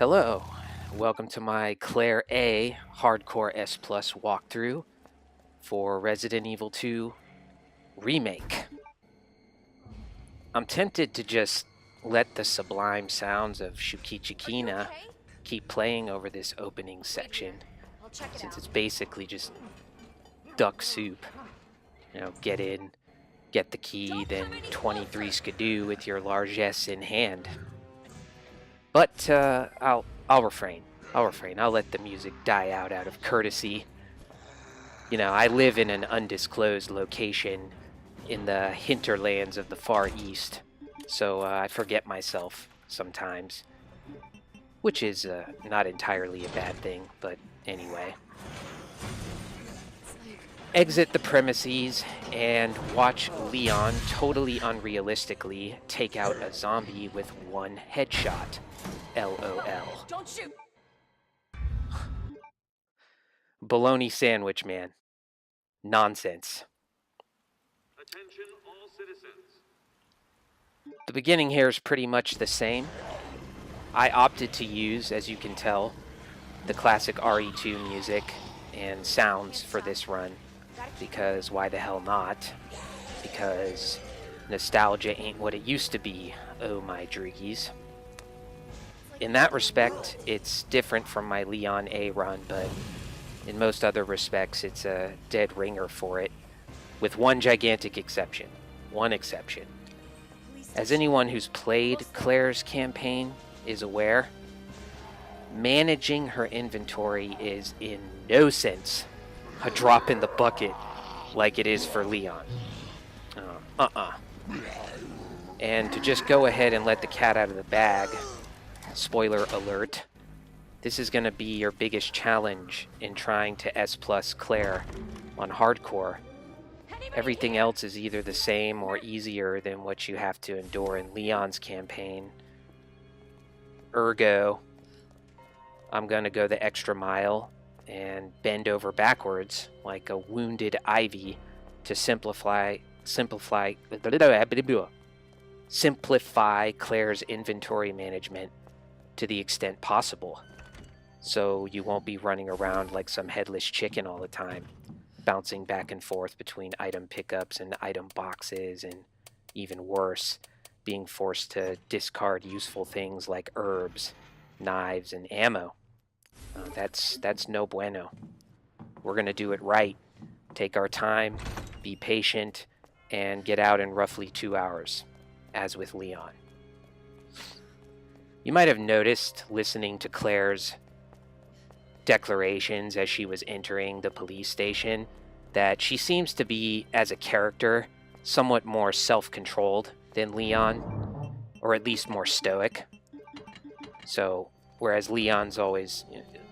Hello, welcome to my Claire A Hardcore S Plus walkthrough for Resident Evil 2 Remake. I'm tempted to just let the sublime sounds of Shukichikina keep playing over this opening section, since it's basically just duck soup. You know, get in, get the key, then 23 skidoo with your largesse in hand. But I'll refrain. I'll let the music die out of courtesy. You know, I live in an undisclosed location in the hinterlands of the Far East, so I forget myself sometimes, which is not entirely a bad thing, but anyway. Exit the premises and watch Leon totally unrealistically take out a zombie with one headshot. LOL. Don't shoot. Bologna sandwich, man. Nonsense. Attention all citizens. The beginning here is pretty much the same. I opted to use, as you can tell, the classic RE2 music and sounds for this run, because why the hell not? Because nostalgia ain't what it used to be, oh my droogies. In that respect, it's different from my Leon A run, but in most other respects, it's a dead ringer for it, with one gigantic exception. One exception. As anyone who's played Claire's campaign is aware, managing her inventory is in no sense a drop in the bucket like it is for Leon. And to just go ahead and let the cat out of the bag, spoiler alert, this is going to be your biggest challenge in trying to S+ Claire on hardcore. Everything else is either the same or easier than what you have to endure in Leon's campaign. Ergo, I'm going to go the extra mile and bend over backwards like a wounded ivy to simplify Claire's inventory management to the extent possible, so you won't be running around like some headless chicken all the time, bouncing back and forth between item pickups and item boxes, and even worse, being forced to discard useful things like herbs, knives, and ammo. That's no bueno. We're gonna do it right. Take our time, be patient, and get out in roughly 2 hours, as with Leon. You might have noticed, listening to Claire's declarations as she was entering the police station, that she seems to be, as a character, somewhat more self-controlled than Leon, or at least more stoic. So, whereas Leon's always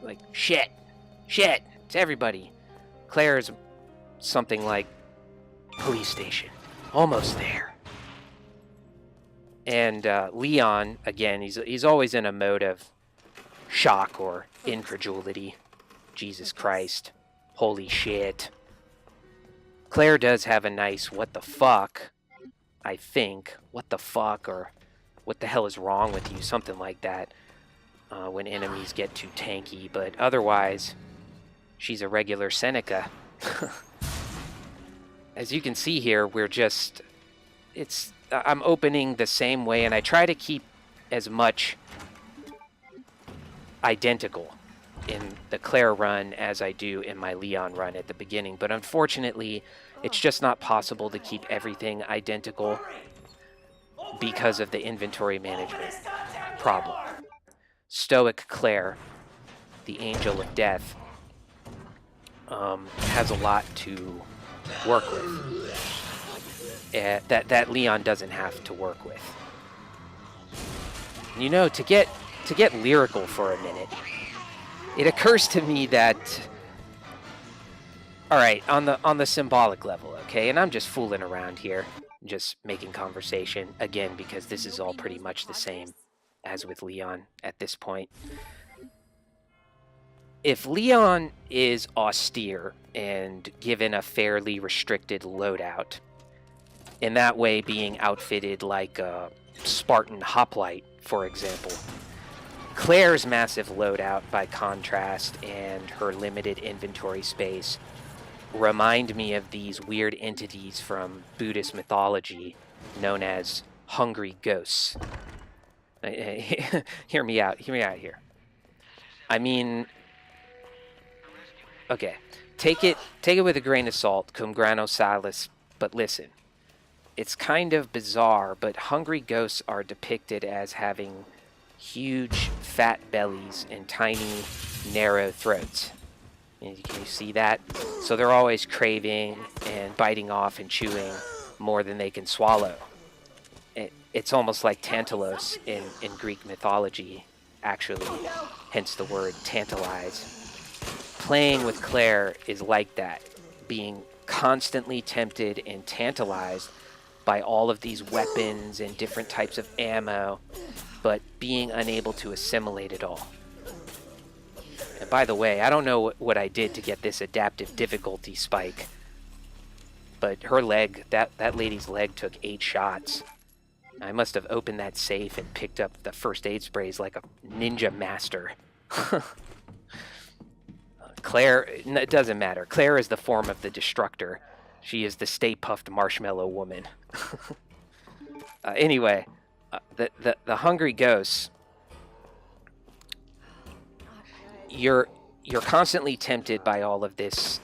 like, shit, it's everybody, Claire's something like, police station, almost there. And Leon, again, he's always in a mode of shock or incredulity. Jesus Christ. Holy shit. Claire does have a nice what the fuck, I think. What the fuck, or what the hell is wrong with you? Something like that. When enemies get too tanky. But otherwise, she's a regular Seneca. As you can see here, I'm opening the same way, and I try to keep as much identical in the Claire run as I do in my Leon run at the beginning. But unfortunately, it's just not possible to keep everything identical because of the inventory management problem. Stoic Claire, the Angel of Death, has a lot to work with. That Leon doesn't have to work with. You know, to get lyrical for a minute, it occurs to me that, all right, on the symbolic level, okay, and I'm just fooling around here, just making conversation again, because this is all pretty much the same as with Leon at this point. If Leon is austere and given a fairly restricted loadout, in that way being outfitted like a Spartan hoplite, for example, Claire's massive loadout, by contrast, and her limited inventory space remind me of these weird entities from Buddhist mythology known as hungry ghosts. Hear me out here. I mean, okay, take it with a grain of salt, cum grano salis, but listen. It's kind of bizarre, but hungry ghosts are depicted as having huge fat bellies and tiny narrow throats. Can you see that? So they're always craving and biting off and chewing more than they can swallow. It's almost like Tantalos in Greek mythology, actually, hence the word tantalize. Playing with Claire is like that, being constantly tempted and tantalized by all of these weapons and different types of ammo, but being unable to assimilate it all. And by the way, I don't know what I did to get this adaptive difficulty spike, but her leg, that lady's leg took 8 shots. I must have opened that safe and picked up the first aid sprays like a ninja master. Claire, it doesn't matter. Claire is the form of the destructor. She is the Stay Puffed Marshmallow Woman. Anyway, the hungry ghosts. You're constantly tempted by all of this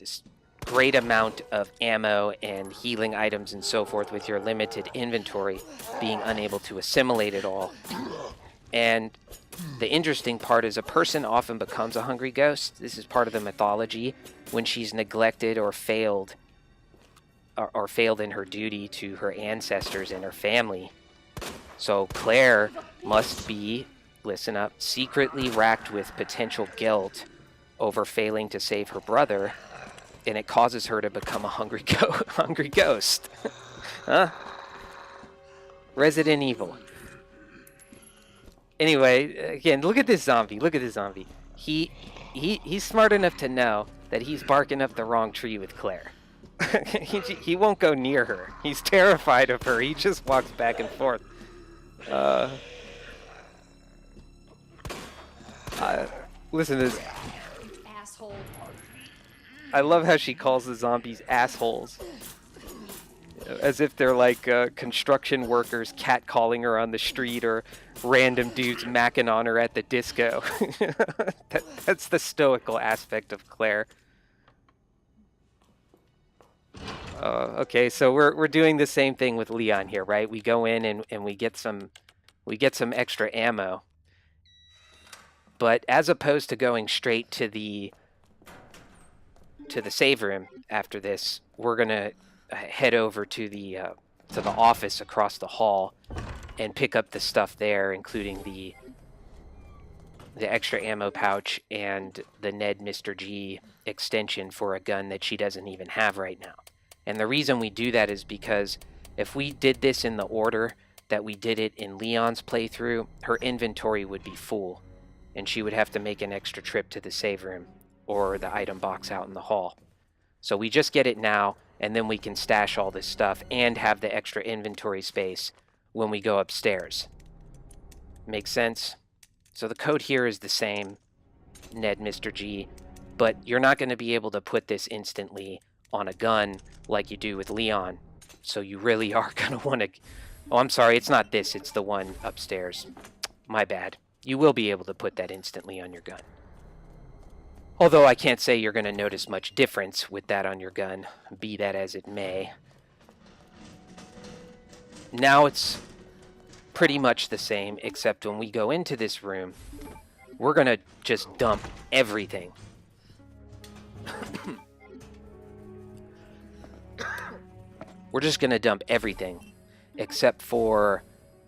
this great amount of ammo and healing items and so forth with your limited inventory, being unable to assimilate it all. And the interesting part is a person often becomes a hungry ghost. This is part of the mythology when she's neglected or failed in her duty to her ancestors and her family. So Claire must be, listen up, secretly racked with potential guilt over failing to save her brother, and it causes her to become a hungry ghost. Huh? Resident Evil. Anyway, again, look at this zombie. Look at this zombie. He's smart enough to know that he's barking up the wrong tree with Claire. He won't go near her. He's terrified of her. He just walks back and forth. Listen to this. Asshole. I love how she calls the zombies assholes. As if they're like construction workers catcalling her on the street or random dudes macking on her at the disco. That's the stoical aspect of Claire. Okay, so we're doing the same thing with Leon here, right? We go in and we get some extra ammo. But as opposed to going straight to the save room after this, we're gonna head over to the office across the hall and pick up the stuff there, including the extra ammo pouch and the Ned Mr. G extension for a gun that she doesn't even have right now. And the reason we do that is because if we did this in the order that we did it in Leon's playthrough, her inventory would be full, and she would have to make an extra trip to the save room or the item box out in the hall. So we just get it now, and then we can stash all this stuff and have the extra inventory space when we go upstairs. Makes sense? So the code here is the same, Ned Mr. G, but you're not going to be able to put this instantly on a gun like you do with Leon. So you really are going to want to... Oh, I'm sorry, it's not this, it's the one upstairs. My bad. You will be able to put that instantly on your gun. Although I can't say you're going to notice much difference with that on your gun, be that as it may. Now it's pretty much the same, except when we go into this room, we're going to just dump everything. We're just going to dump everything, except for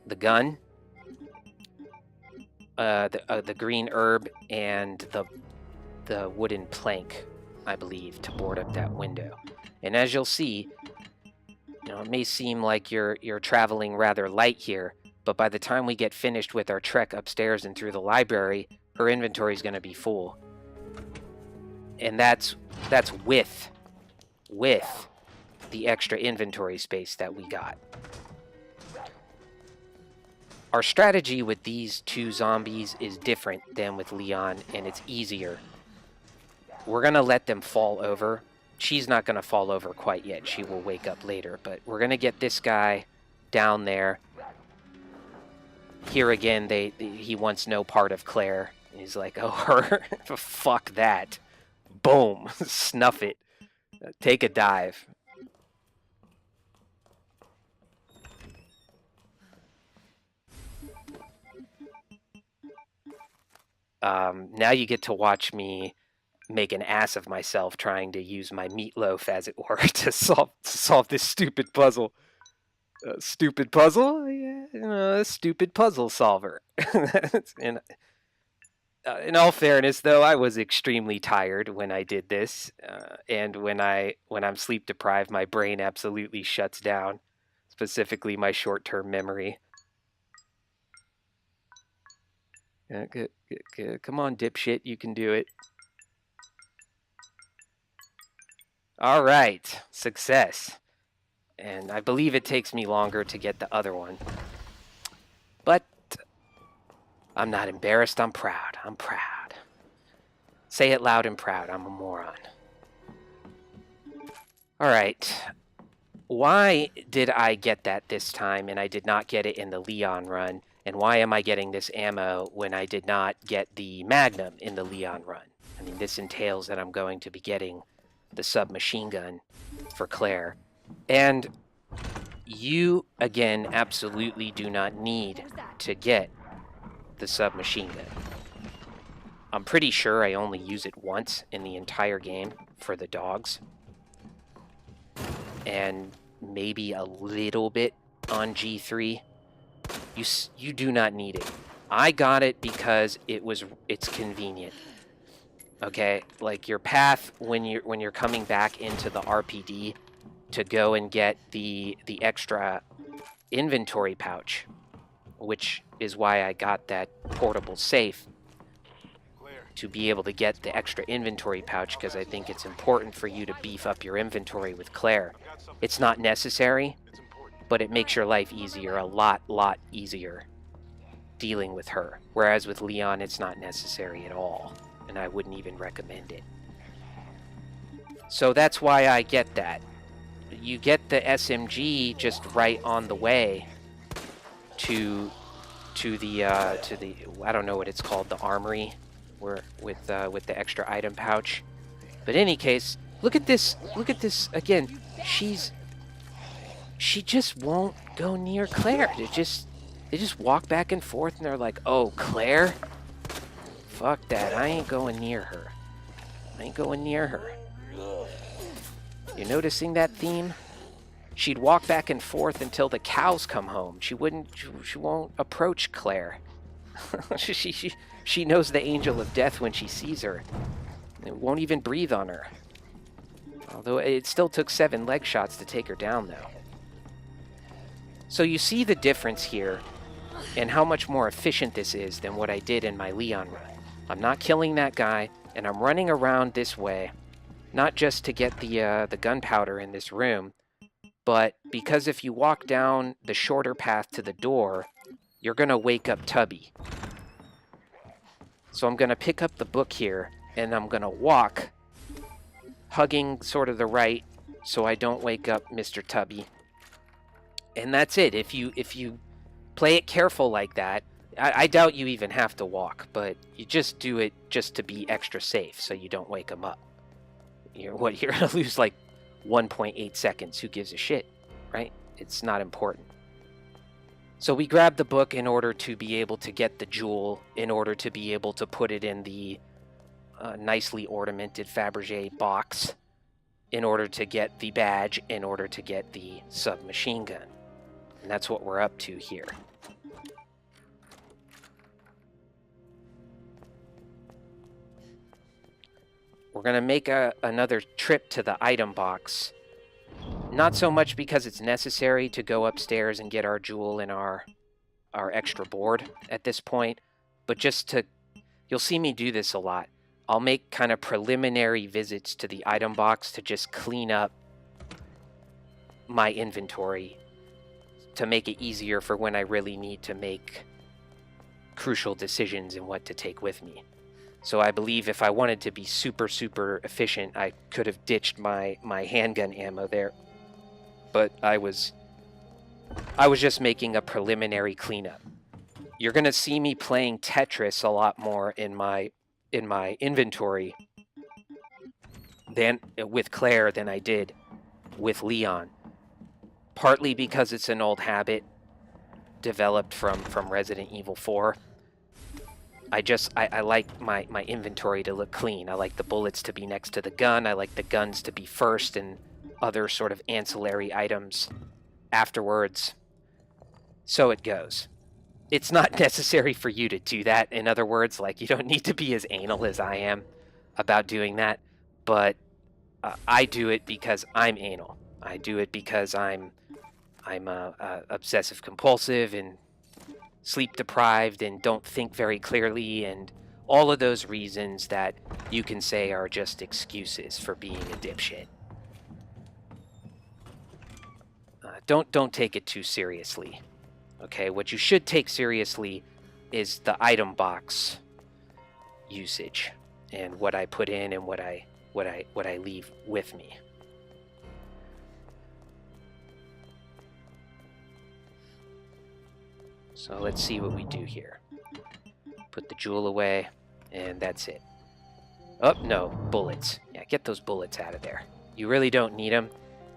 the gun, the green herb, and the wooden plank, I believe, to board up that window. And as you'll see, it may seem like you're traveling rather light here, but by the time we get finished with our trek upstairs and through the library, her inventory is going to be full. And that's with the extra inventory space that we got. Our strategy with these two zombies is different than with Leon, and it's easier. We're going to let them fall over. She's not going to fall over quite yet. She will wake up later, but we're going to get this guy down there. Here again, he wants no part of Claire. He's like, oh, her? Fuck that. Boom. Snuff it. Take a dive. Now you get to watch me make an ass of myself trying to use my meatloaf, as it were, to solve this stupid puzzle. Stupid puzzle? Yeah, stupid puzzle solver. And in all fairness, though, I was extremely tired when I did this, and when I'm sleep deprived, my brain absolutely shuts down, specifically my short-term memory. Come on, dipshit, you can do it. All right, success. And I believe it takes me longer to get the other one. But I'm not embarrassed, I'm proud. I'm proud. Say it loud and proud, I'm a moron. All right. Why did I get that this time and I did not get it in the Leon run? And why am I getting this ammo when I did not get the Magnum in the Leon run? I mean, this entails that I'm going to be getting the submachine gun for Claire. And you, again, absolutely do not need to get the submachine gun. I'm pretty sure I only use it once in the entire game for the dogs. And maybe a little bit on G3. You do not need it. I got it because it's convenient. Okay, like your path when you're coming back into the RPD to go and get the extra inventory pouch, which is why I got that portable safe, to be able to get the extra inventory pouch, because I think it's important for you to beef up your inventory with Claire. It's not necessary, but it makes your life easier, a lot easier dealing with her. Whereas with Leon, it's not necessary at all, and I wouldn't even recommend it. So that's why I get that. You get the SMG just right on the way to the I don't know what it's called, the armory, where with the extra item pouch. But in any case, look at this again. She just won't go near Claire. They just walk back and forth, and they're like, "Oh, Claire? Fuck that. I ain't going near her. I ain't going near her." You noticing that theme? She'd walk back and forth until the cows come home. She won't approach Claire. She knows the angel of death when she sees her. It won't even breathe on her. Although it still took 7 leg shots to take her down, though. So you see the difference here and how much more efficient this is than what I did in my Leon run. I'm not killing that guy, and I'm running around this way, not just to get the gunpowder in this room, but because if you walk down the shorter path to the door, you're going to wake up Tubby. So I'm going to pick up the book here, and I'm going to walk, hugging sort of the right, so I don't wake up Mr. Tubby. And that's it. If you play it careful like that, I doubt you even have to walk, but you just do it just to be extra safe so you don't wake him up. You're going to lose like 1.8 seconds. Who gives a shit, right? It's not important. So we grabbed the book in order to be able to get the jewel, in order to be able to put it in the nicely ornamented Fabergé box, in order to get the badge, in order to get the submachine gun. And that's what we're up to here. We're going to make another trip to the item box. Not so much because it's necessary to go upstairs and get our jewel and our extra board at this point, but just to... You'll see me do this a lot. I'll make kind of preliminary visits to the item box to just clean up my inventory to make it easier for when I really need to make crucial decisions in what to take with me. So I believe if I wanted to be super, super efficient, I could have ditched my handgun ammo there. But I was just making a preliminary cleanup. You're going to see me playing Tetris a lot more in my inventory than with Claire than I did with Leon. Partly because it's an old habit developed from Resident Evil 4. I like my inventory to look clean. I like the bullets to be next to the gun. I like the guns to be first and other sort of ancillary items afterwards. So it goes. It's not necessary for you to do that. In other words, like, you don't need to be as anal as I am about doing that. But I do it because I'm anal. I do it because I'm obsessive compulsive and sleep deprived and don't think very clearly, and all of those reasons that you can say are just excuses for being a dipshit. Don't take it too seriously. Okay, what you should take seriously is the item box usage and what I put in and what I leave with me. So let's see what we do here. Put the jewel away, and that's it. Oh, no, bullets. Yeah, get those bullets out of there. You really don't need them.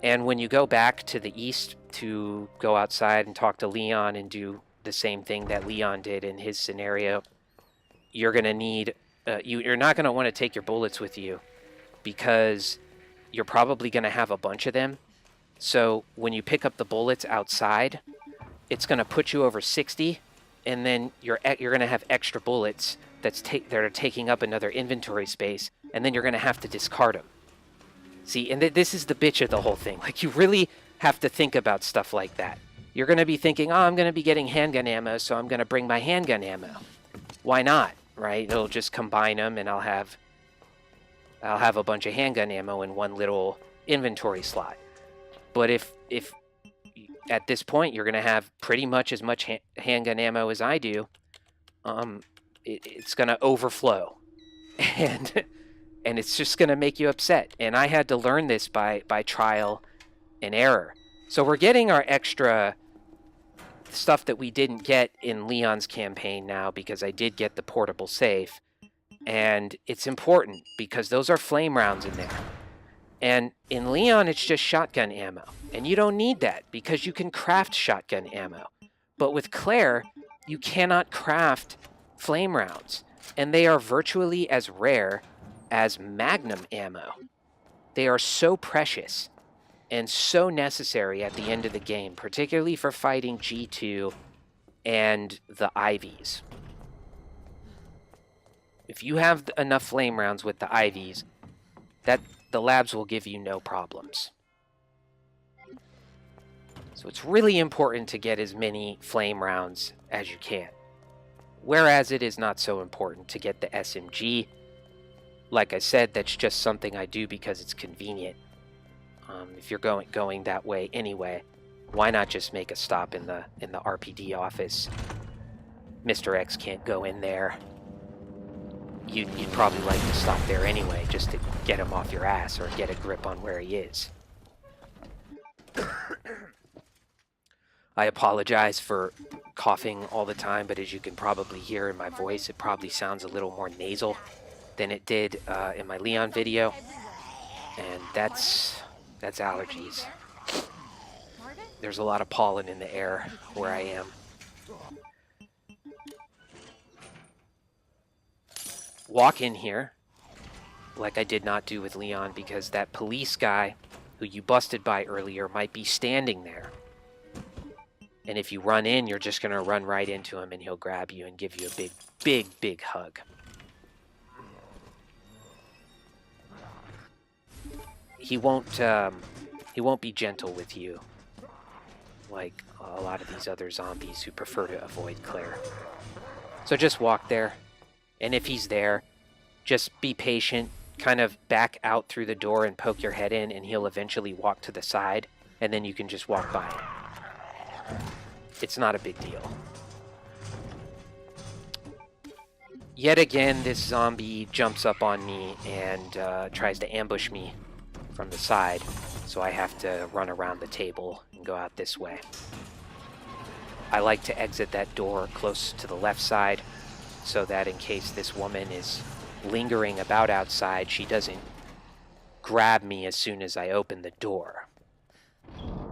And when you go back to the east to go outside and talk to Leon and do the same thing that Leon did in his scenario, you're going to need... you're not going to want to take your bullets with you because you're probably going to have a bunch of them. So when you pick up the bullets outside, it's going to put you over 60, and then you're going to have extra bullets that are taking up another inventory space, and then you're going to have to discard them. See, and this is the bitch of the whole thing. Like, you really have to think about stuff like that. You're going to be thinking, oh, I'm going to be getting handgun ammo, so I'm going to bring my handgun ammo. Why not, right? It'll just combine them, and I'll have a bunch of handgun ammo in one little inventory slot. But if at this point you're going to have pretty much as much handgun ammo as I do, it's going to overflow. And it's just going to make you upset. And I had to learn this by trial and error. So we're getting our extra stuff that we didn't get in Leon's campaign now, because I did get the portable safe. And it's important because those are flame rounds in there. And in Leon, it's just shotgun ammo. And you don't need that because you can craft shotgun ammo. But with Claire, you cannot craft flame rounds. And they are virtually as rare as magnum ammo. They are so precious and so necessary at the end of the game, particularly for fighting G2 and the IVs. If you have enough flame rounds with the IVs, the labs will give you no problems. So it's really important to get as many flame rounds as you can. Whereas it is not so important to get the SMG. Like I said, that's just something I do because it's convenient. If you're going that way anyway, why not just make a stop in the RPD office? Mr. X can't go in there. You'd probably like to stop there anyway, just to get him off your ass or get a grip on where he is. I apologize for coughing all the time, but as you can probably hear in my voice, it probably sounds a little more nasal than it did in my Leon video. And that's allergies. There's a lot of pollen in the air where I am. Walk in here, like I did not do with Leon, because that police guy who you busted by earlier might be standing there. And if you run in, you're just going to run right into him and he'll grab you and give you a big hug. He won't be gentle with you like a lot of these other zombies who prefer to avoid Claire. So just walk there. And if he's there, just be patient, kind of back out through the door and poke your head in, and he'll eventually walk to the side, and then you can just walk by him. It's not a big deal. Yet again, this zombie jumps up on me and tries to ambush me from the side, so I have to run around the table and go out this way. I like to exit that door close to the left side so that in case this woman is lingering about outside, she doesn't grab me as soon as I open the door.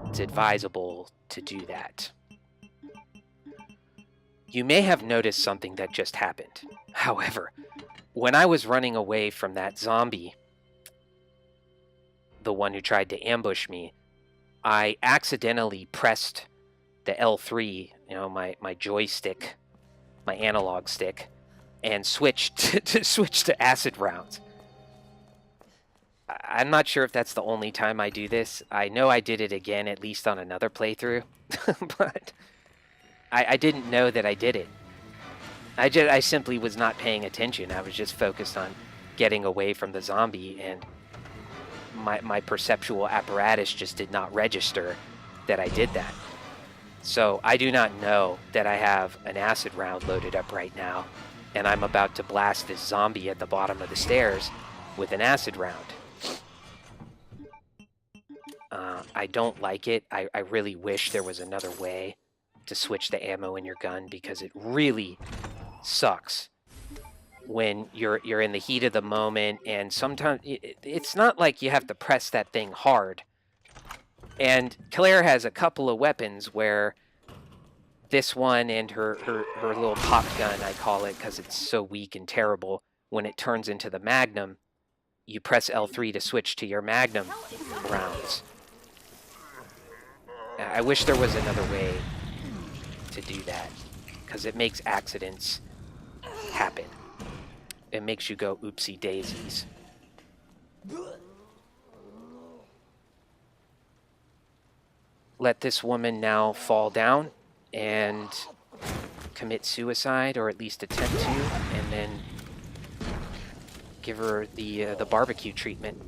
It's advisable to do that. You may have noticed something that just happened. However, when I was running away from that zombie, the one who tried to ambush me, I accidentally pressed the L3, my joystick, my analog stick, and switched to acid rounds. I'm not sure if that's the only time I do this. I know I did it again, at least on another playthrough, but I didn't know that I did it. I simply was not paying attention. I was just focused on getting away from the zombie, and my perceptual apparatus just did not register that I did that. So I do not know that I have an acid round loaded up right now, and I'm about to blast this zombie at the bottom of the stairs with an acid round. I don't like it. I really wish there was another way to switch the ammo in your gun, because it really sucks when you're in the heat of the moment, and sometimes it's not like you have to press that thing hard. And Claire has a couple of weapons where this one and her little pop gun, I call it because it's so weak and terrible, when it turns into the Magnum, you press L3 to switch to your Magnum rounds. I wish there was another way to do that, because it makes accidents happen. It makes you go oopsie daisies. Let this woman now fall down and commit suicide, or at least attempt to, and then give her the barbecue treatment.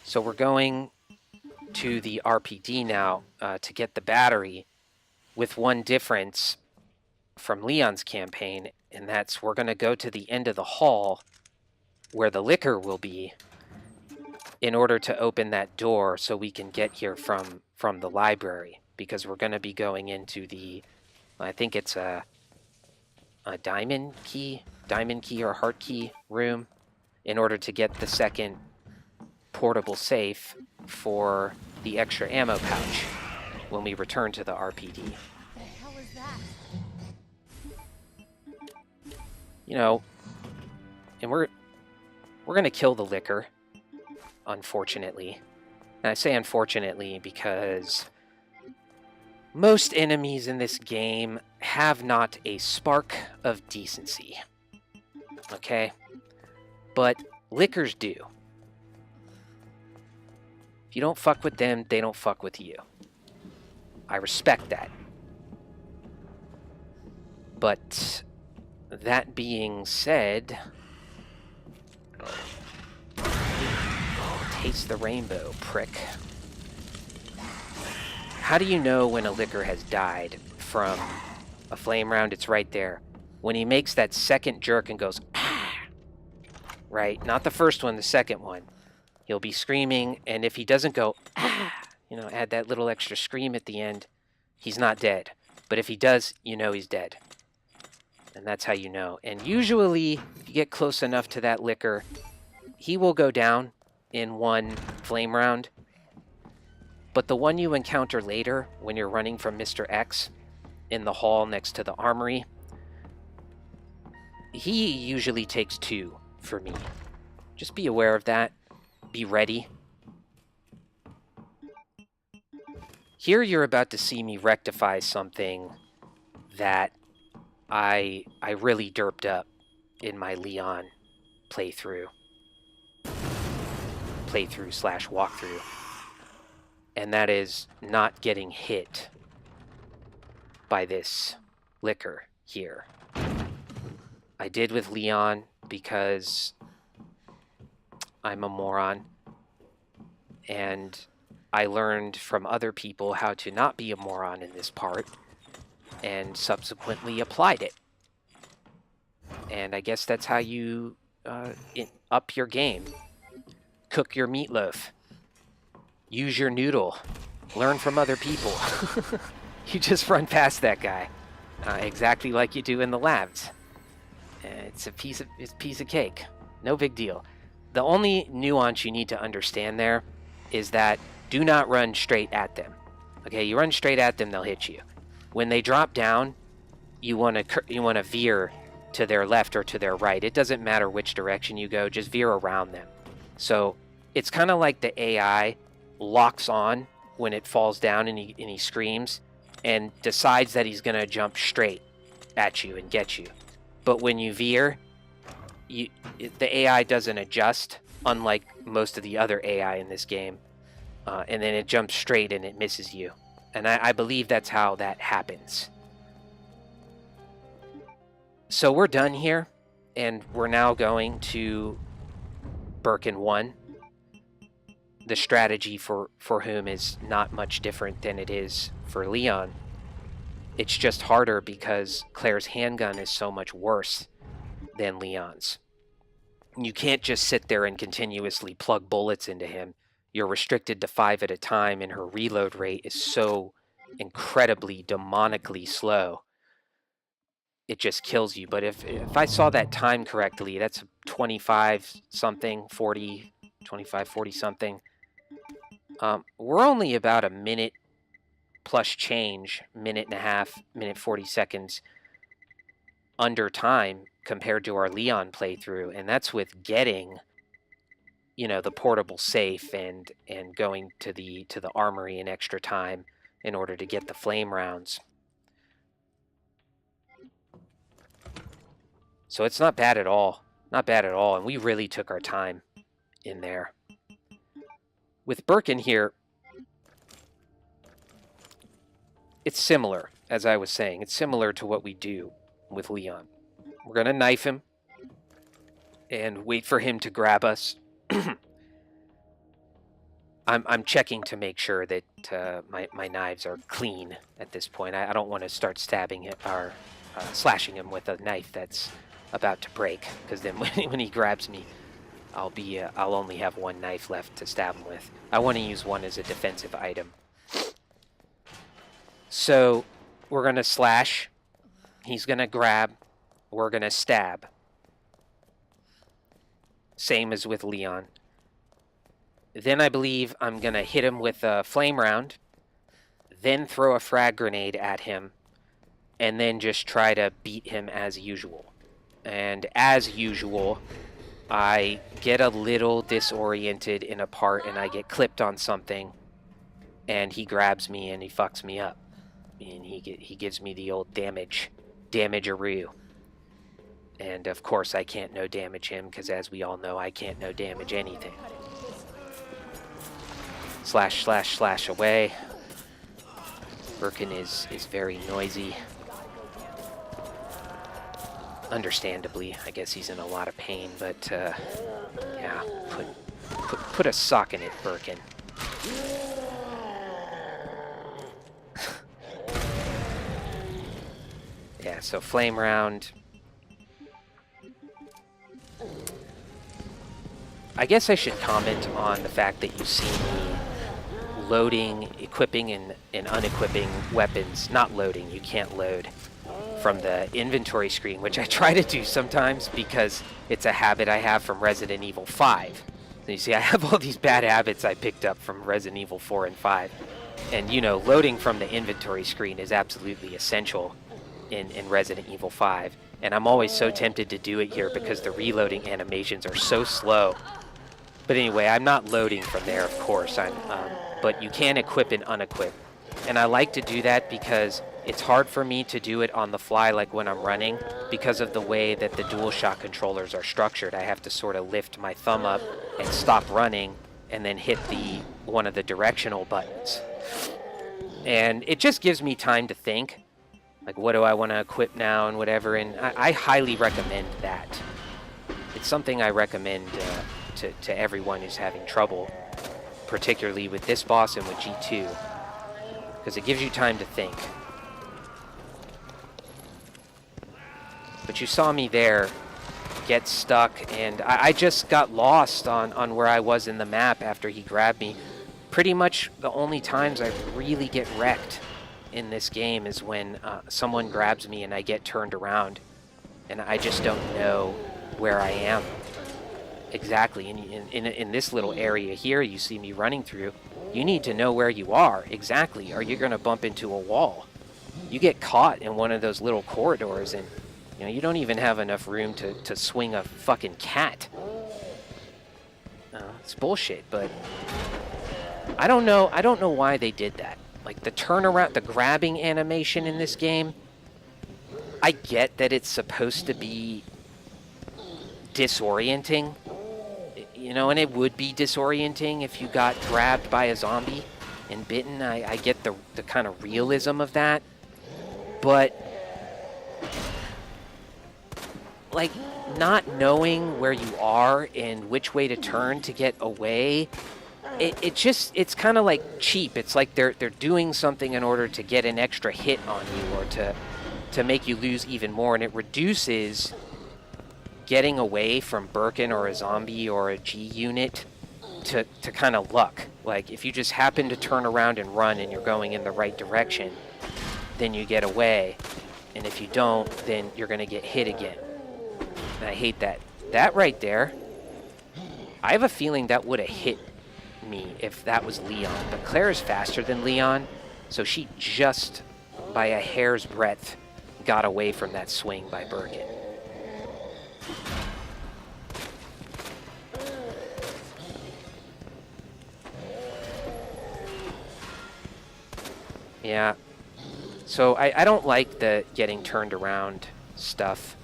So we're going to the RPD now to get the battery, with one difference from Leon's campaign, and that's we're going to go to the end of the hall where the liquor will be in order to open that door so we can get here from the library, because we're going to be going into the, I think it's a diamond key or heart key room in order to get the second portable safe for the extra ammo pouch when we return to the RPD. The hell is that? And we're going to kill the liquor, unfortunately. And I say unfortunately because most enemies in this game have not a spark of decency. Okay? But liquors do. If you don't fuck with them, they don't fuck with you. I respect that. But that being said, taste the rainbow, prick. How do you know when a liquor has died from a flame round? It's right there. When he makes that second jerk and goes, ah, right? Not the first one, the second one. He'll be screaming, and if he doesn't go, ah, add that little extra scream at the end, he's not dead. But if he does, he's dead. And that's how you know. And usually, if you get close enough to that liquor, he will go down in one flame round. But the one you encounter later, when you're running from Mr. X in the hall next to the armory, he usually takes 2 for me. Just be aware of that. Be ready. Here you're about to see me rectify something that I really derped up in my Leon playthrough / walkthrough. And that is not getting hit by this liquor here. I did with Leon because I'm a moron. and I learned from other people how to not be a moron in this part, and subsequently applied it. And I guess that's how you up your game. Cook your meatloaf. Use your noodle. Learn from other people. You just run past that guy, exactly like you do in the labs. It's a piece of cake. No big deal. The only nuance you need to understand there is that do not run straight at them. Okay, you run straight at them, they'll hit you. When they drop down, you want to veer to their left or to their right. It doesn't matter which direction you go, just veer around them. So it's kind of like the AI locks on when it falls down and he screams and decides that he's going to jump straight at you and get you. But when you veer, the AI doesn't adjust, unlike most of the other AI in this game. And then it jumps straight and it misses you. And I believe that's how that happens. So we're done here, and we're now going to Birkin 1. The strategy for whom is not much different than it is for Leon. It's just harder because Claire's handgun is so much worse than Leon's. You can't just sit there and continuously plug bullets into him. You're restricted to 5 at a time, and her reload rate is so incredibly, demonically slow. It just kills you. But if I saw that time correctly, that's 25 something, 40, 25, 40 something. We're only about a minute plus change, minute and a half, minute 40 seconds under time compared to our Leon playthrough, and that's with getting, the portable safe and going to the armory in extra time in order to get the flame rounds. So it's not bad at all. Not bad at all, and we really took our time in there. With Birkin here, it's similar, as I was saying. It's similar to what we do with Leon. We're going to knife him and wait for him to grab us. I'm checking to make sure that my knives are clean at this point. I don't want to start stabbing him or slashing him with a knife that's about to break, because then when he grabs me, I'll only have one knife left to stab him with. I want to use one as a defensive item. So we're going to slash. He's going to grab. We're going to stab. Same as with Leon. Then I believe I'm going to hit him with a flame round. Then throw a frag grenade at him. And then just try to beat him as usual. And as usual, I get a little disoriented in a part and I get clipped on something. And he grabs me and he fucks me up. And he gives me the old damage-a-roo. And of course I can't no damage him, because as we all know, I can't no damage anything. Slash, slash, slash away. Birkin is very noisy. Understandably, I guess he's in a lot of pain, but yeah, put a sock in it, Birkin. Yeah, so flame round. I guess I should comment on the fact that you see me loading, equipping, and unequipping weapons. Not loading, you can't load from the inventory screen, which I try to do sometimes because it's a habit I have from Resident Evil 5. So you see, I have all these bad habits I picked up from Resident Evil 4 and 5. And, loading from the inventory screen is absolutely essential in Resident Evil 5. And I'm always so tempted to do it here because the reloading animations are so slow. But anyway, I'm not loading from there, of course. But you can equip and unequip. And I like to do that because it's hard for me to do it on the fly like when I'm running because of the way that the DualShock controllers are structured. I have to sort of lift my thumb up and stop running and then hit one of the directional buttons. And it just gives me time to think, like, what do I want to equip now and whatever. And I highly recommend that. It's something I recommend to everyone who's having trouble. particularly with this boss and with G2, because it gives you time to think. But you saw me there get stuck, and I just got lost on where I was in the map after he grabbed me. Pretty much the only times I really get wrecked in this game is when someone grabs me and I get turned around, and I just don't know where I am exactly. In this little area here you see me running through, you need to know where you are exactly, or you're going to bump into a wall. You get caught in one of those little corridors, and you know, you don't even have enough room to swing a fucking cat. It's bullshit, but I don't know why they did that. Like, the turnaround, the grabbing animation in this game, I get that it's supposed to be disorienting, you know, and it would be disorienting if you got grabbed by a zombie and bitten. I get the kind of realism of that, but like, not knowing where you are and which way to turn to get away, it's kind of like cheap. It's like they're doing something in order to get an extra hit on you, or to make you lose even more, and it reduces getting away from Birkin or a zombie or a G unit to kind of luck. Like, if you just happen to turn around and run and you're going in the right direction, then you get away, and if you don't, then you're going to get hit again. And I hate that. That right there, I have a feeling that would have hit me if that was Leon. But Claire is faster than Leon, so she just, by a hair's breadth, got away from that swing by Birkin. Yeah. So I don't like the getting turned around stuff.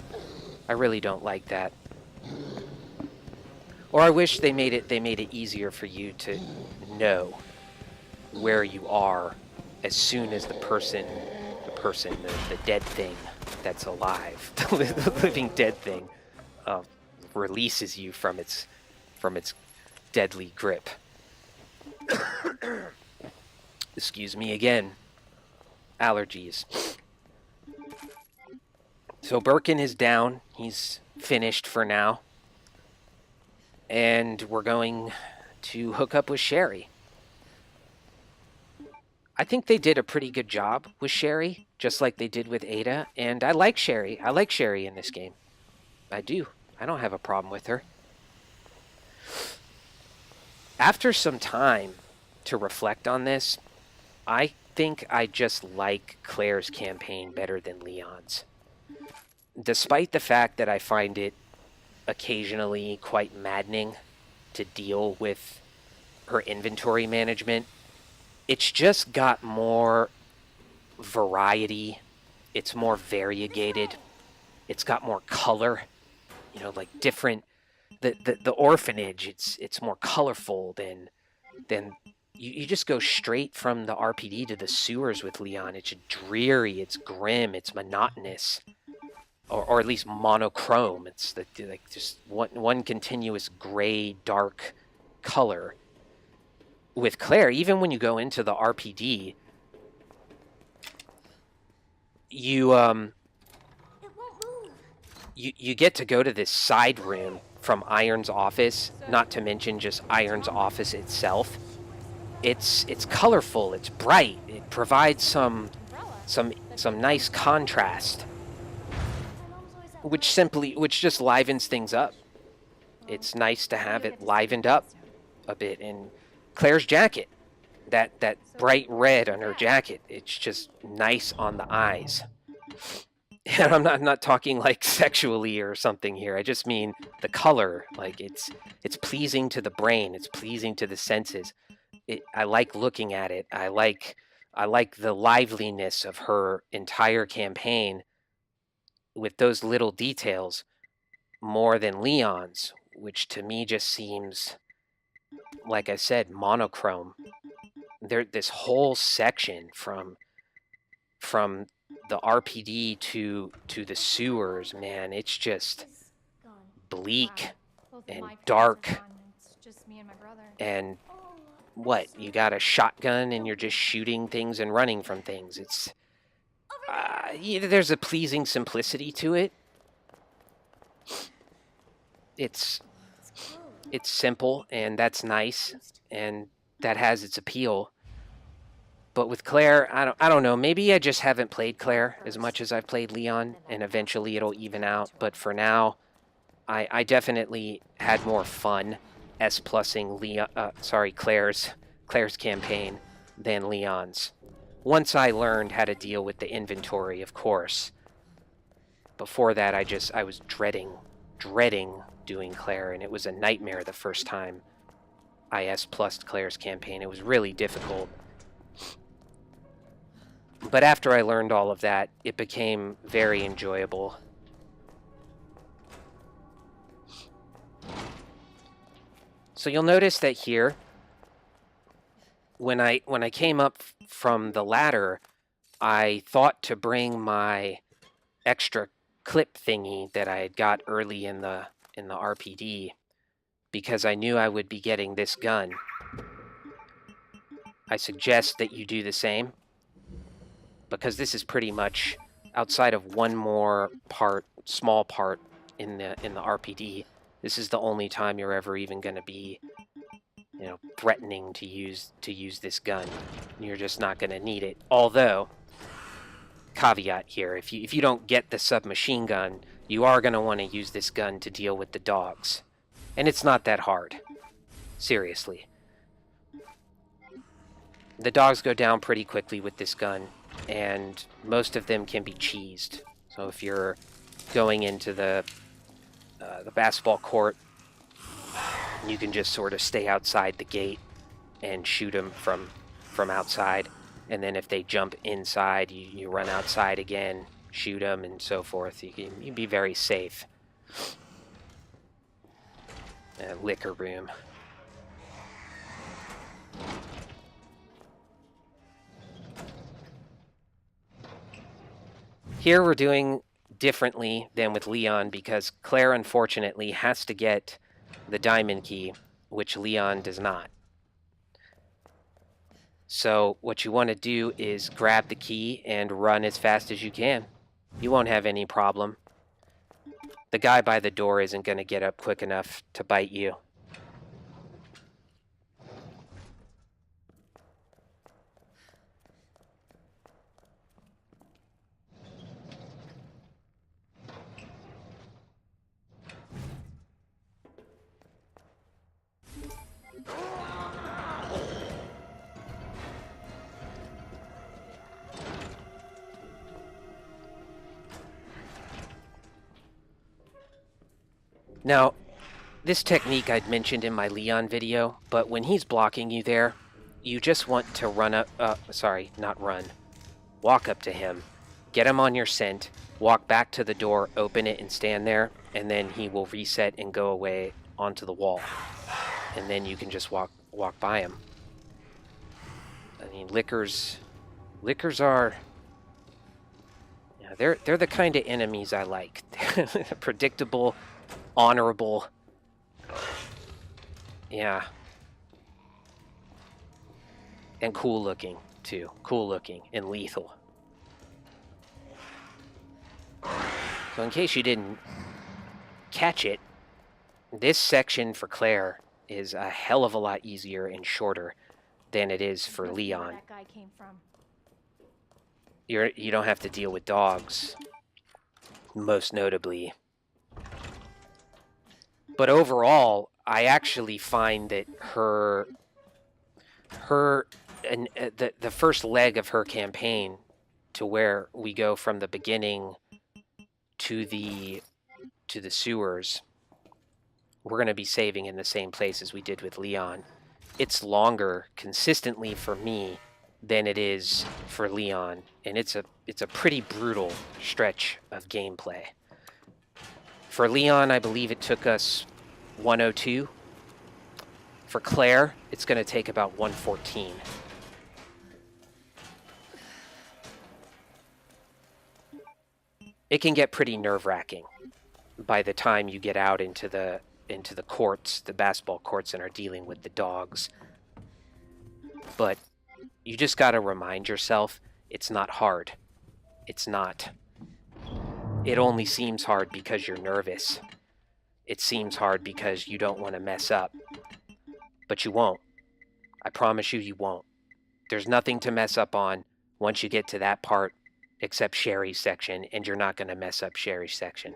I really don't like that. Or I wish they made it easier for you to know where you are as soon as the dead thing that's alive, the living dead thing, releases you from its deadly grip. Excuse me again. Allergies. So Birkin is down. He's finished for now. And we're going to hook up with Sherry. I think they did a pretty good job with Sherry, just like they did with Ada. And I like Sherry. I like Sherry in this game. I do. I don't have a problem with her. After some time to reflect on this, I think I just like Claire's campaign better than Leon's. Despite the fact that I find it occasionally quite maddening to deal with her inventory management, it's just got more variety. It's more variegated. It's got more color. You know, like different. The orphanage. It's more colorful than you just go straight from the RPD to the sewers with Leon. It's dreary. It's grim. It's monotonous. Or at least monochrome. It's like just one continuous gray, dark color. With Claire, even when you go into the RPD, you get to go to this side room from Iron's office. Not to mention just Iron's office itself. It's colorful. It's bright. It provides some nice contrast. Which just livens things up. It's nice to have it livened up a bit. And Claire's jacket, that bright red on her jacket, it's just nice on the eyes. And I'm not talking like sexually or something here. I just mean the color. Like, it's pleasing to the brain. It's pleasing to the senses. I like looking at it. I like the liveliness of her entire campaign with those little details more than Leon's, which to me just seems, like I said, monochrome. This whole section from the RPD to the sewers, man, it's just bleak and dark and what? You got a shotgun and you're just shooting things and running from things. It's there's a pleasing simplicity to it. It's simple, and that's nice, and that has its appeal. But with Claire, I don't know. Maybe I just haven't played Claire as much as I've played Leon, and eventually it'll even out. But for now, I definitely had more fun S-plussing Claire's campaign than Leon's. Once I learned how to deal with the inventory, of course. Before that, I was dreading doing Claire, and it was a nightmare the first time I S-plussed Claire's campaign. It was really difficult. But after I learned all of that, it became very enjoyable. So you'll notice that here, when I came up from the ladder, I thought to bring my extra clip thingy that I had got early in the RPD, because I knew I would be getting this gun. I suggest that you do the same, because this is pretty much, outside of one more small part in the RPD, this is the only time you're ever even going to be, threatening to use this gun. You're just not going to need it. Although, caveat here, if you don't get the submachine gun, you are going to want to use this gun to deal with the dogs. And it's not that hard. Seriously. The dogs go down pretty quickly with this gun, and most of them can be cheesed. So if you're going into the basketball court, you can just sort of stay outside the gate and shoot them from outside. And then if they jump inside, you run outside again, shoot them, and so forth. You'd be very safe. Liquor room. Here we're doing differently than with Leon, because Claire unfortunately has to get the diamond key, which Leon does not. So what you want to do is grab the key and run as fast as you can. You won't have any problem. The guy by the door isn't going to get up quick enough to bite you. Now, this technique I'd mentioned in my Leon video, but when he's blocking you there, you just want to walk up to him, get him on your scent, walk back to the door, open it, and stand there, and then he will reset and go away onto the wall. And then you can just walk by him. I mean, lickers are... Yeah, they're the kind of enemies I like. Predictable, honorable. Yeah. And cool looking, too. Cool looking and lethal. So in case you didn't catch it, this section for Claire is a hell of a lot easier and shorter than it is for Leon. That guy came from. You don't have to deal with dogs, most notably. But overall, I actually find that the first leg of her campaign, to where we go from the beginning to the sewers, we're going to be saving in the same place as we did with Leon. It's longer consistently for me than it is for Leon, and it's a pretty brutal stretch of gameplay. For Leon, I believe it took us 102. For Claire, it's going to take about 114. It can get pretty nerve-wracking by the time you get out into the courts, the basketball courts, and are dealing with the dogs. but you just got to remind yourself it's not hard. It's not. It only seems hard because you're nervous. It seems hard because you don't want to mess up. But you won't. I promise you, you won't. There's nothing to mess up on once you get to that part except Sherry's section, and you're not going to mess up Sherry's section.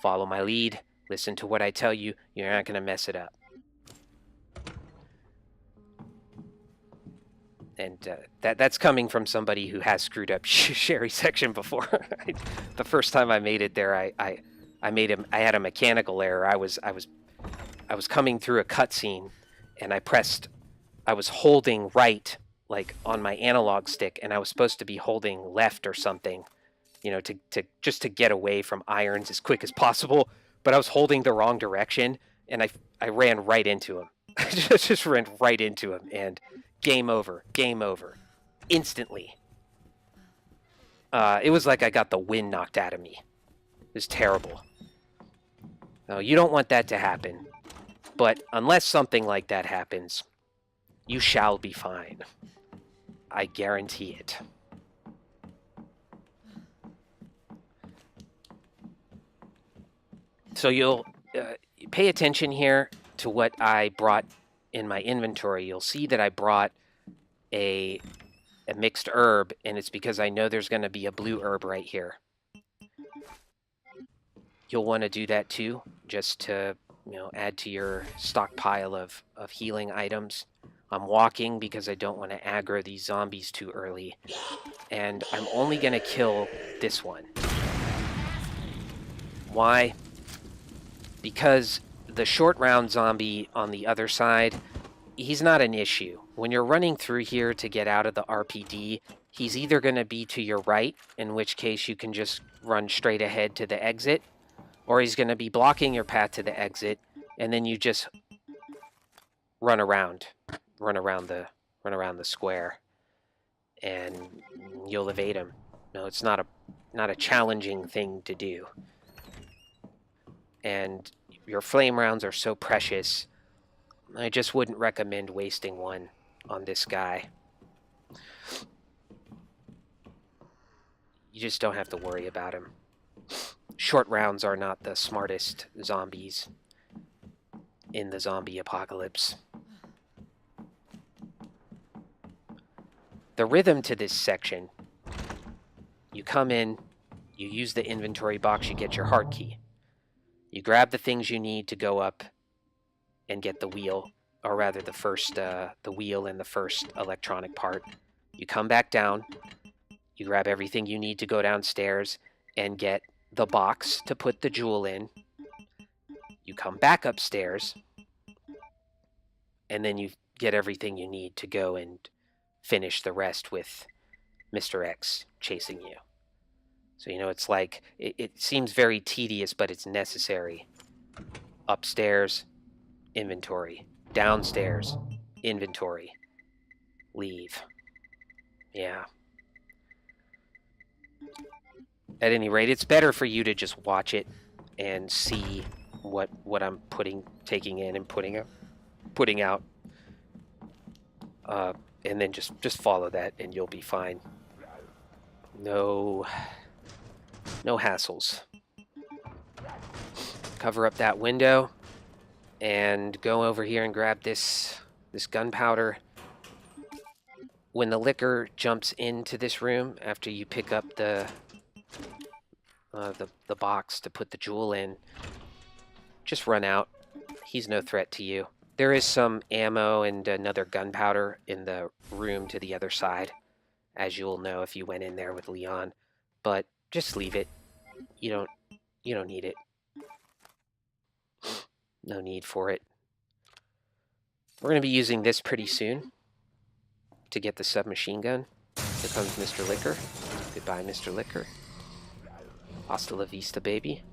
Follow my lead. Listen to what I tell you. You're not going to mess it up. And that's coming from somebody who has screwed up Sherry's section before. The first time I made it there, I had a mechanical error. I was coming through a cutscene, and I was holding right, like on my analog stick, and I was supposed to be holding left or something, you know, to get away from irons as quick as possible. But I was holding the wrong direction, and I ran right into him. I just ran right into him, and game over, instantly. It was like I got the wind knocked out of me. It was terrible. No, you don't want that to happen. But unless something like that happens, you shall be fine. I guarantee it. So you'll pay attention here to what I brought in my inventory. You'll see that I brought a mixed herb, and it's because I know there's going to be a blue herb right here. You'll want to do that too, just to, you know, add to your stockpile of healing items. I'm walking because I don't want to aggro these zombies too early, and I'm only going to kill this one. Why? Because the short round zombie on the other side, he's not an issue. When you're running through here to get out of the RPD, he's either going to be to your right, in which case you can just run straight ahead to the exit, or he's going to be blocking your path to the exit, and then you just run around the square, and you'll evade him. No, it's not a challenging thing to do. And your flame rounds are so precious, I just wouldn't recommend wasting one on this guy. You just don't have to worry about him. Short rounds are not the smartest zombies in the zombie apocalypse. The rhythm to this section, you come in, you use the inventory box, you get your heart key. You grab the things you need to go up and get the wheel, or rather the wheel and the first electronic part. You come back down, you grab everything you need to go downstairs and get the box to put the jewel in. You come back upstairs, and then you get everything you need to go and finish the rest with Mr. X chasing you. So, you know, it's like, it seems very tedious, but it's necessary. Upstairs, inventory. Downstairs, inventory. Leave. Yeah. At any rate, it's better for you to just watch it and see what I'm taking in and putting out. And then just follow that, and you'll be fine. No hassles. Cover up that window and go over here and grab this gunpowder. When the liquor jumps into this room after you pick up the box to put the jewel in, just run out. He's no threat to you. There is some ammo and another gunpowder in the room to the other side, as you'll know if you went in there with Leon, but just leave it. You don't need it. No need for it. We're going to be using this pretty soon to get the submachine gun. Here comes Mr. Liquor. Goodbye, Mr. Liquor. Hasta la vista, baby.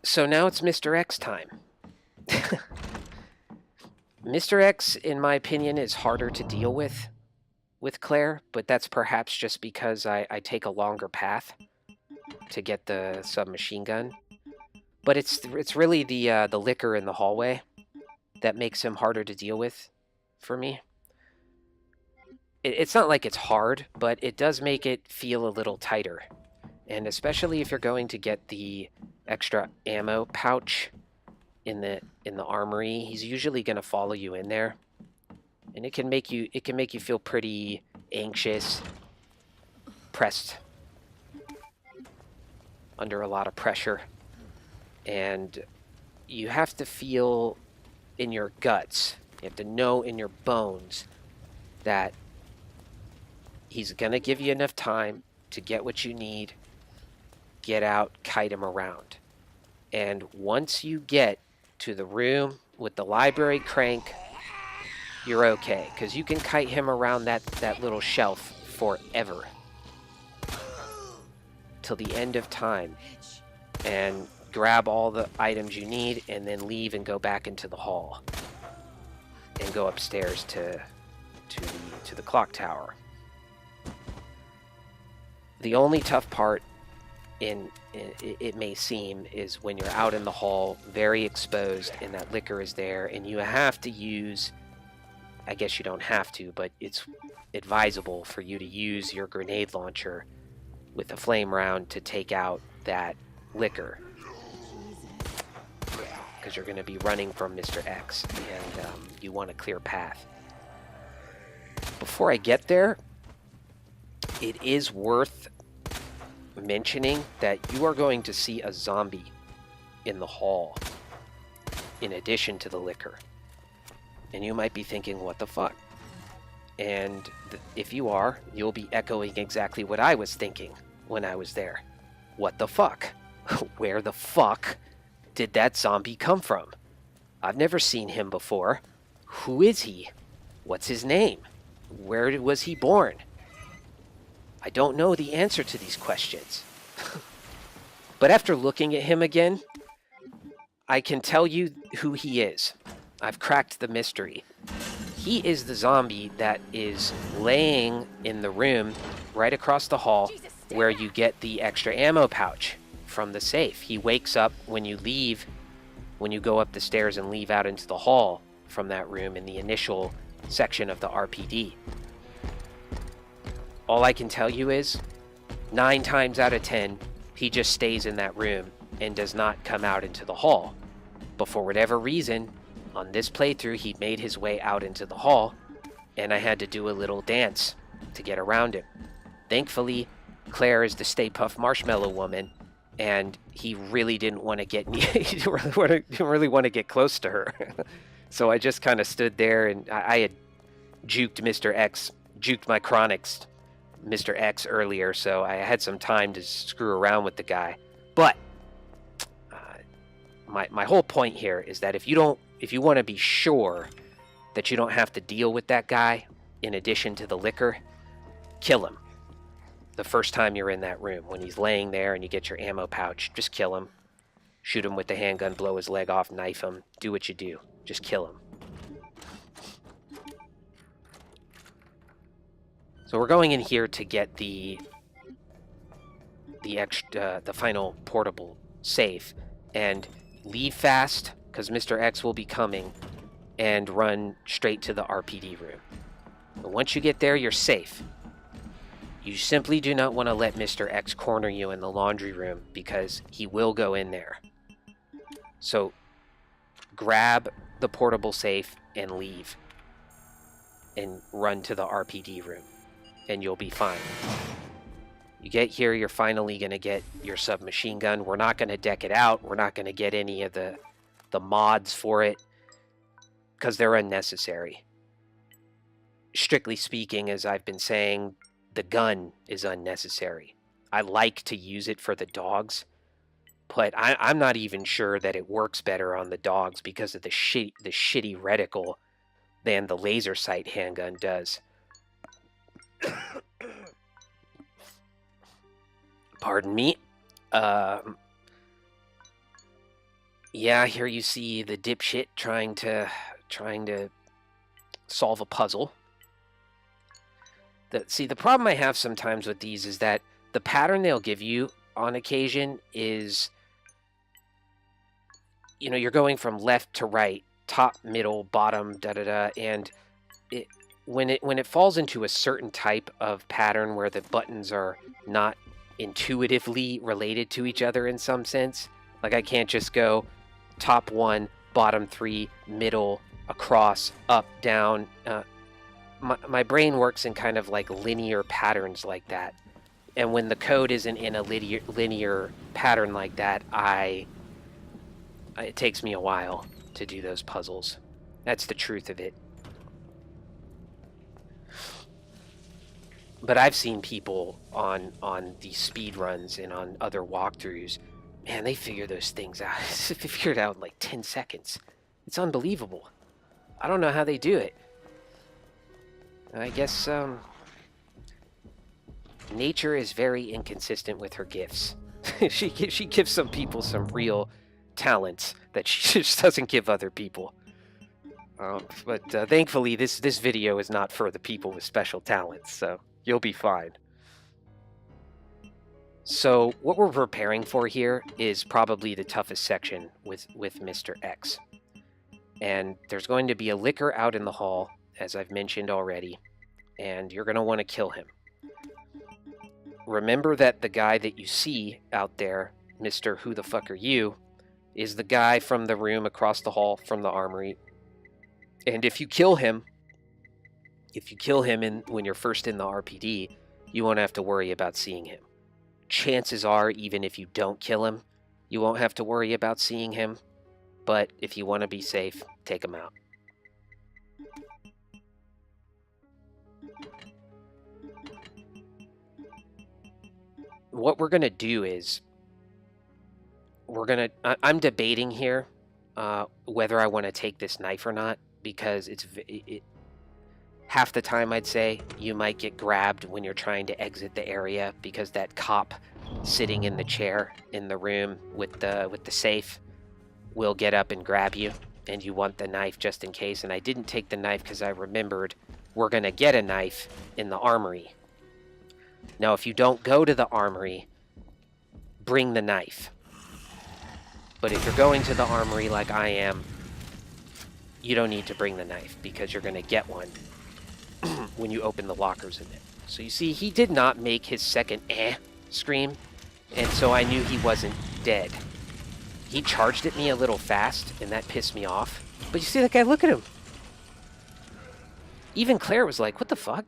So now it's Mr. X time. Mr. X, in my opinion, is harder to deal with Claire, but that's perhaps just because I take a longer path to get the submachine gun. But it's really the liquor in the hallway that makes him harder to deal with for me. It's not like it's hard, but it does make it feel a little tighter. And especially if you're going to get the extra ammo pouch in the armory, he's usually going to follow you in there. And it can make you feel pretty anxious, pressed under a lot of pressure. And you have to feel in your guts, you have to know in your bones that he's going to give you enough time to get what you need, get out, kite him around. And once you get to the room with the library crank, you're okay, because you can kite him around that little shelf forever. Till the end of time. And grab all the items you need, and then leave and go back into the hall. And go upstairs to the clock tower. The only tough part it may seem is when you're out in the hall, very exposed, and that liquor is there, and you have to use, I guess you don't have to, but it's advisable for you to use your grenade launcher with a flame round to take out that liquor, because you're going to be running from Mr. X, and you want a clear path. Before I get there, it is worth mentioning that you are going to see a zombie in the hall in addition to the liquor. And you might be thinking, what the fuck? And if you are, you'll be echoing exactly what I was thinking when I was there. What the fuck? Where the fuck did that zombie come from? I've never seen him before. Who is he? What's his name? Where was he born? I don't know the answer to these questions. But after looking at him again, I can tell you who he is. I've cracked the mystery. He is the zombie that is laying in the room right across the hall where you get the extra ammo pouch from the safe. He wakes up when you leave, when you go up the stairs and leave out into the hall from that room in the initial section of the RPD. All I can tell you is, 9 times out of 10, he just stays in that room and does not come out into the hall. But for whatever reason, on this playthrough, he made his way out into the hall, and I had to do a little dance to get around him. Thankfully, Claire is the Stay Puft Marshmallow Woman, and he really didn't want to get he didn't really want to get close to her. So I just kind of stood there, and I had juked my chronics Mr. X earlier, so I had some time to screw around with the guy. But my whole point here is that if you want to be sure that you don't have to deal with that guy in addition to the liquor, kill him. The first time you're in that room, when he's laying there and you get your ammo pouch, just kill him. Shoot him with the handgun, blow his leg off, knife him, do what you do. Just kill him. So we're going in here to get the final portable safe, and leave fast because Mr. X will be coming, and run straight to the RPD room. But once you get there, you're safe. You simply do not want to let Mr. X corner you in the laundry room because he will go in there. So grab the portable safe and leave, and run to the RPD room. And you'll be fine. You get here, you're finally going to get your submachine gun. We're not going to deck it out. We're not going to get any of the mods for it because they're unnecessary. Strictly speaking, as I've been saying, the gun is unnecessary. I like to use it for the dogs, but I'm not even sure that it works better on the dogs because of the shitty reticle than the laser sight handgun does. Pardon me. Yeah, here you see the dipshit trying to solve a puzzle. The problem I have sometimes with these is that the pattern they'll give you on occasion is you know, you're going from left to right, top, middle, bottom, da-da-da, and when it falls into a certain type of pattern where the buttons are not intuitively related to each other in some sense, like I can't just go top 1, bottom 3, middle, across, up, down. My brain works in kind of like linear patterns like that. And when the code isn't in a linear pattern like that, it takes me a while to do those puzzles. That's the truth of it. But I've seen people on these speed runs and on other walkthroughs, man, they figure those things out. They figure it out in like 10 seconds. It's unbelievable. I don't know how they do it. I guess nature is very inconsistent with her gifts. she gives some people some real talents that she just doesn't give other people. But thankfully, this video is not for the people with special talents, so you'll be fine. So what we're preparing for here is probably the toughest section with Mr. X. And there's going to be a licker out in the hall, as I've mentioned already, and you're going to want to kill him. Remember that the guy that you see out there, Mr. Who the Fuck Are You, is the guy from the room across the hall from the armory. And if you kill him when you're first in the RPD, you won't have to worry about seeing him. Chances are, even if you don't kill him, you won't have to worry about seeing him. But if you want to be safe, take him out. What we're going to do is, I'm debating here whether I want to take this knife or not, because half the time I'd say you might get grabbed when you're trying to exit the area, because that cop sitting in the chair in the room with the safe will get up and grab you, and you want the knife just in case. And I didn't take the knife because I remembered we're going to get a knife in the armory. Now, if you don't go to the armory, bring the knife. But if you're going to the armory like I am, you don't need to bring the knife, because you're going to get one when you open the lockers in it. So you see, he did not make his second scream, and so I knew he wasn't dead. He charged at me a little fast, and that pissed me off. But you see that guy, look at him. Even Claire was like, what the fuck?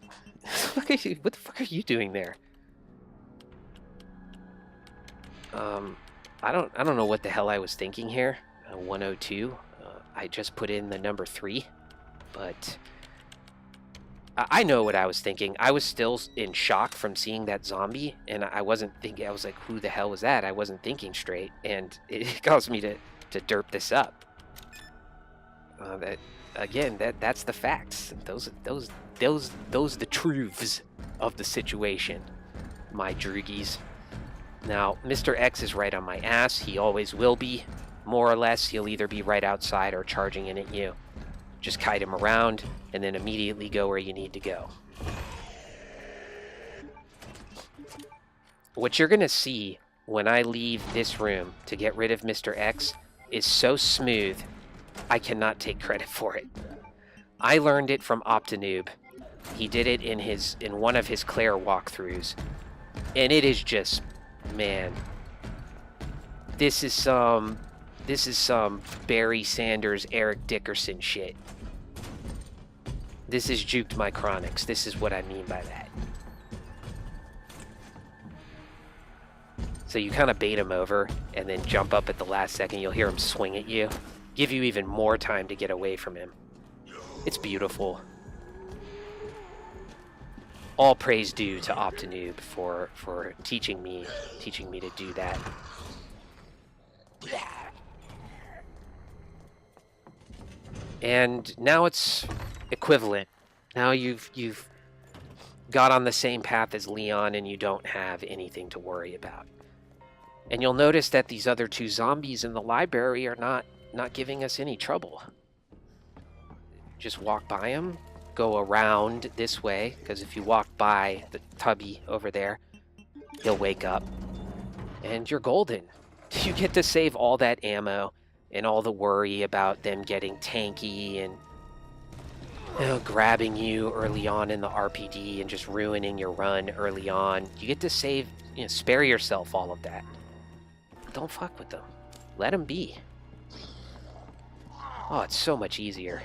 What the fuck are you doing there? I don't know what the hell I was thinking here. 102. I just put in the number 3, but I know what I was thinking. I was still in shock from seeing that zombie, and I wasn't thinking. I was like, who the hell was that? I wasn't thinking straight, and it caused me to derp this up. That's the facts. Those the truths of the situation, my droogies. Now, Mr. X is right on my ass. He always will be, more or less. He'll either be right outside or charging in at you. Just kite him around, and then immediately go where you need to go. What you're going to see when I leave this room to get rid of Mr. X is so smooth, I cannot take credit for it. I learned it from Optinoob. He did it in one of his Claire walkthroughs. And it is just, man, this is some Barry Sanders, Eric Dickerson shit. This is juked my chronics. This is what I mean by that. So you kind of bait him over and then jump up at the last second. You'll hear him swing at you. Give you even more time to get away from him. It's beautiful. All praise due to Optinoob for teaching me to do that. And now it's equivalent. Now you've got on the same path as Leon, and you don't have anything to worry about. And you'll notice that these other 2 zombies in the library are not giving us any trouble. Just walk by them, go around this way, because if you walk by the tubby over there, he'll wake up, and you're golden. You get to save all that ammo and all the worry about them getting tanky and grabbing you early on in the RPD and just ruining your run early on. You get to save, spare yourself all of that. Don't fuck with them. Let them be. Oh, it's so much easier.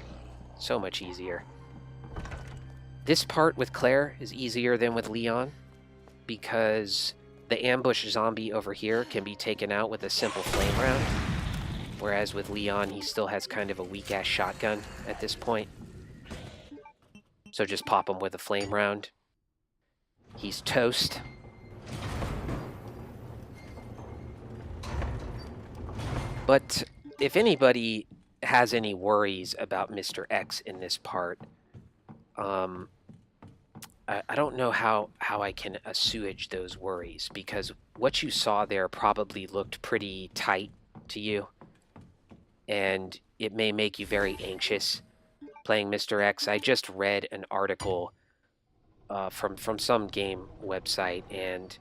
So much easier. This part with Claire is easier than with Leon because the ambush zombie over here can be taken out with a simple flame round, whereas with Leon, he still has kind of a weak-ass shotgun at this point. So just pop him with a flame round. He's toast. But if anybody has any worries about Mr. X in this part, I don't know how I can assuage those worries, because what you saw there probably looked pretty tight to you, and it may make you very anxious playing Mr. X. I just read an article from some game website, and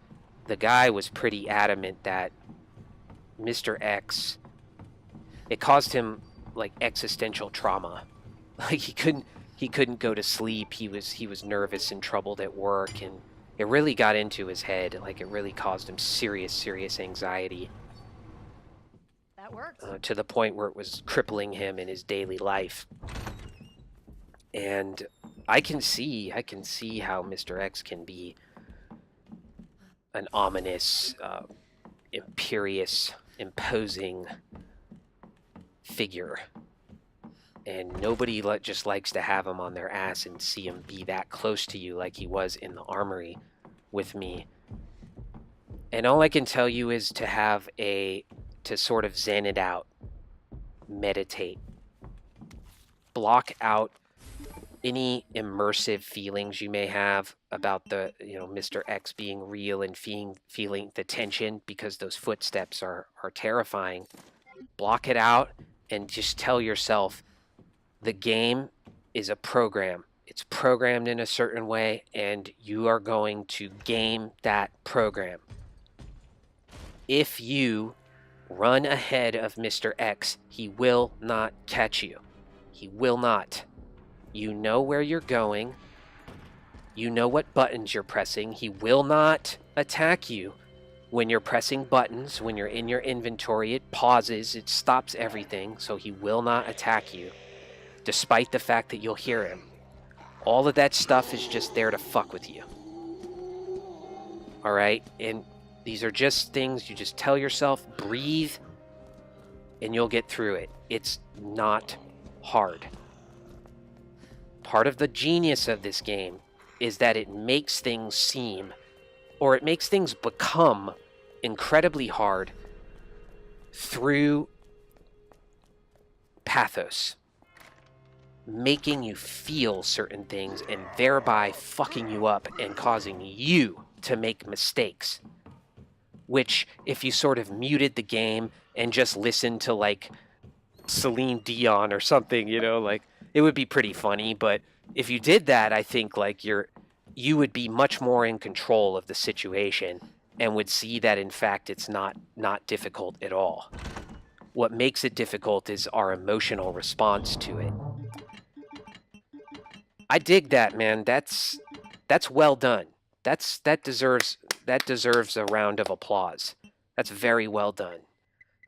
the guy was pretty adamant that Mr. X, it caused him like existential trauma. Like he couldn't go to sleep. He was nervous and troubled at work, and it really got into his head. Like it really caused him serious anxiety. That works. To the point where it was crippling him in his daily life. And I can see how Mr. X can be an ominous, imperious, imposing figure. And nobody just likes to have him on their ass and see him be that close to you like he was in the armory with me. And all I can tell you is to sort of zen it out, meditate, block out any immersive feelings you may have about the, Mr. X being real and feeling the tension, because those footsteps are terrifying. Block it out and just tell yourself the game is a program. It's programmed in a certain way, and you are going to game that program. If you run ahead of Mr. X, he will not catch you. He will not. You know where you're going. You know what buttons you're pressing. He will not attack you when you're pressing buttons. When you're in your inventory, it pauses, it stops everything, so he will not attack you, despite the fact that you'll hear him. All of that stuff is just there to fuck with you. Alright? And these are just things you just tell yourself, breathe, and you'll get through it. It's not hard. Part of the genius of this game is that it makes things seem, or it makes things become incredibly hard through pathos, making you feel certain things and thereby fucking you up and causing you to make mistakes. Which, if you sort of muted the game and just listened to like Celine Dion or something, like it would be pretty funny. But if you did that, I think like you would be much more in control of the situation and would see that in fact it's not difficult at all. What makes it difficult is our emotional response to it. I dig that, man. That's well done. That deserves a round of applause. That's very well done.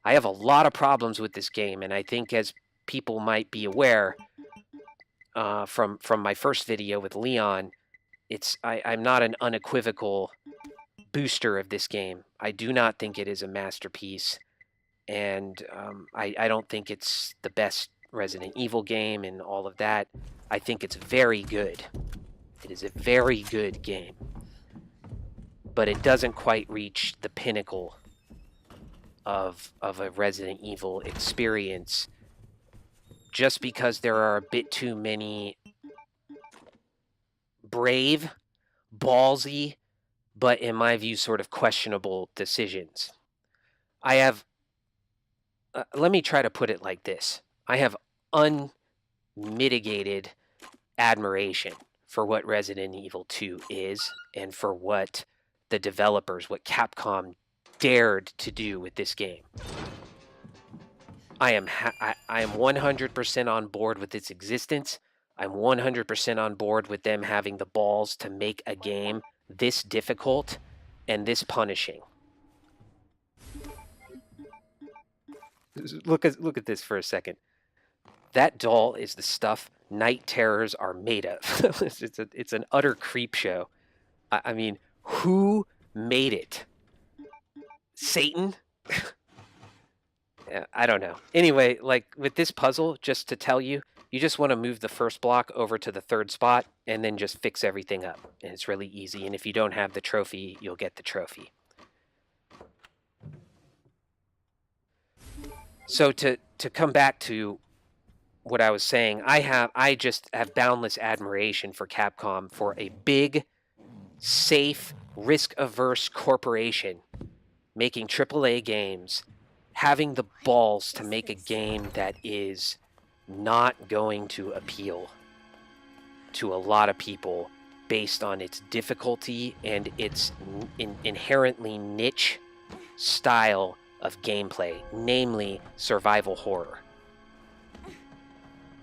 I have a lot of problems with this game, and I think, as people might be aware from my first video with Leon, I'm not an unequivocal booster of this game. I do not think it is a masterpiece, and I don't think it's the best Resident Evil game and all of that. I think it's very good. It is a very good game. But it doesn't quite reach the pinnacle of a Resident Evil experience, just because there are a bit too many brave, ballsy, but in my view sort of questionable decisions. I have, let me try to put it like this. I have unmitigated admiration for what Resident Evil 2 is, and for what the developers, what Capcom dared to do with this game. I am 100% on board with its existence. I'm 100% on board with them having the balls to make a game this difficult and this punishing. Look at this for a second. That doll is the stuff night terrors are made of. It's an utter creep show. I mean, who made it? Satan? Yeah, I don't know. Anyway, like with this puzzle, just to tell you, you just want to move the first block over to the third spot and then just fix everything up. And it's really easy. And if you don't have the trophy, you'll get the trophy. So to come back to what I was saying, I just have boundless admiration for Capcom for a big, safe, risk-averse corporation making AAA games, having the balls to make a game that is not going to appeal to a lot of people based on its difficulty and its inherently niche style of gameplay, namely survival horror.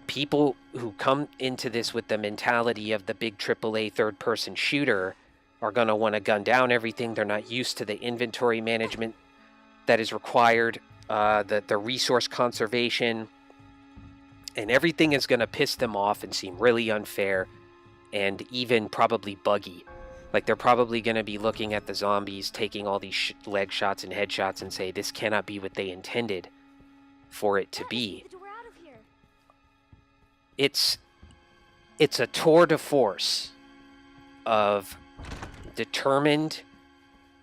People who come into this with the mentality of the big AAA third-person shooter are going to want to gun down everything. They're not used to the inventory management that is required, the resource conservation, and everything is going to piss them off and seem really unfair and even probably buggy. Like they're probably going to be looking at the zombies, taking all these leg shots and headshots and say, this cannot be what they intended for it to be. It's a tour de force of determined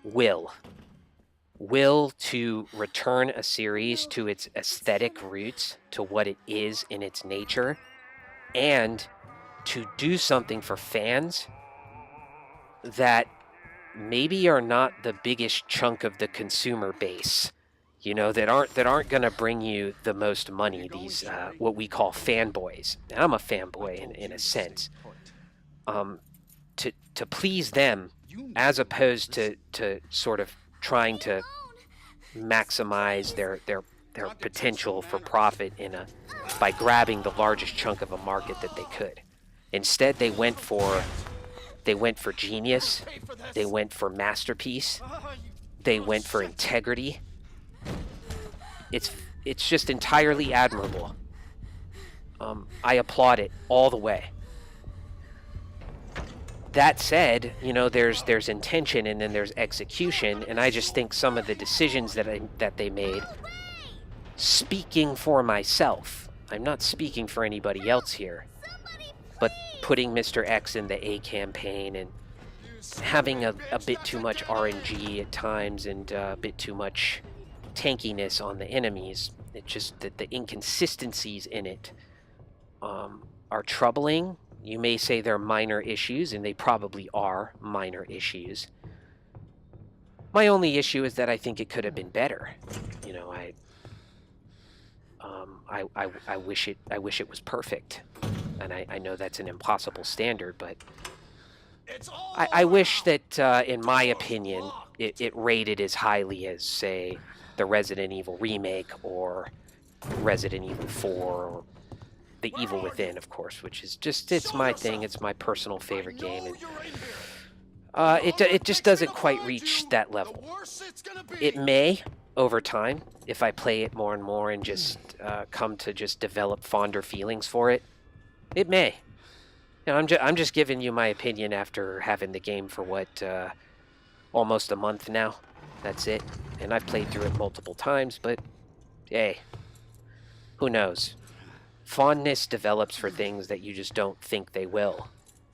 will to return a series to its aesthetic roots, to what it is in its nature, and to do something for fans that maybe are not the biggest chunk of the consumer base, you know, that aren't going to bring you the most money. These what we call fanboys. And I'm a fanboy in a sense. To please them, as opposed to sort of trying to maximize their potential for profit by grabbing the largest chunk of a market that they could. Instead, they went for genius, they went for masterpiece, they went for integrity. It's just entirely admirable. I applaud it all the way. That said, you know, there's intention and then there's execution, and I just think some of the decisions that they made, speaking for myself, I'm not speaking for anybody else here, but putting Mr. X in the A campaign and having a bit too much RNG at times and a bit too much tankiness on the enemies, it just that the inconsistencies in it are troubling. You may say they're minor issues, and they probably are minor issues. My only issue is that I think it could have been better. You know, I wish it was perfect, and I know that's an impossible standard, but I wish that, in my opinion, it rated as highly as, say, the Resident Evil Remake or Resident Evil 4 or The Evil Within, of course, which is just, it's my thing. It's my personal favorite game, and it just doesn't quite reach that level. It may, over time, if I play it more and more and just come to just develop fonder feelings for it. It may. You know, I'm just giving you my opinion after having the game for what, almost a month now. That's it. And I've played through it multiple times, but hey, who knows? Fondness develops for things that you just don't think they will.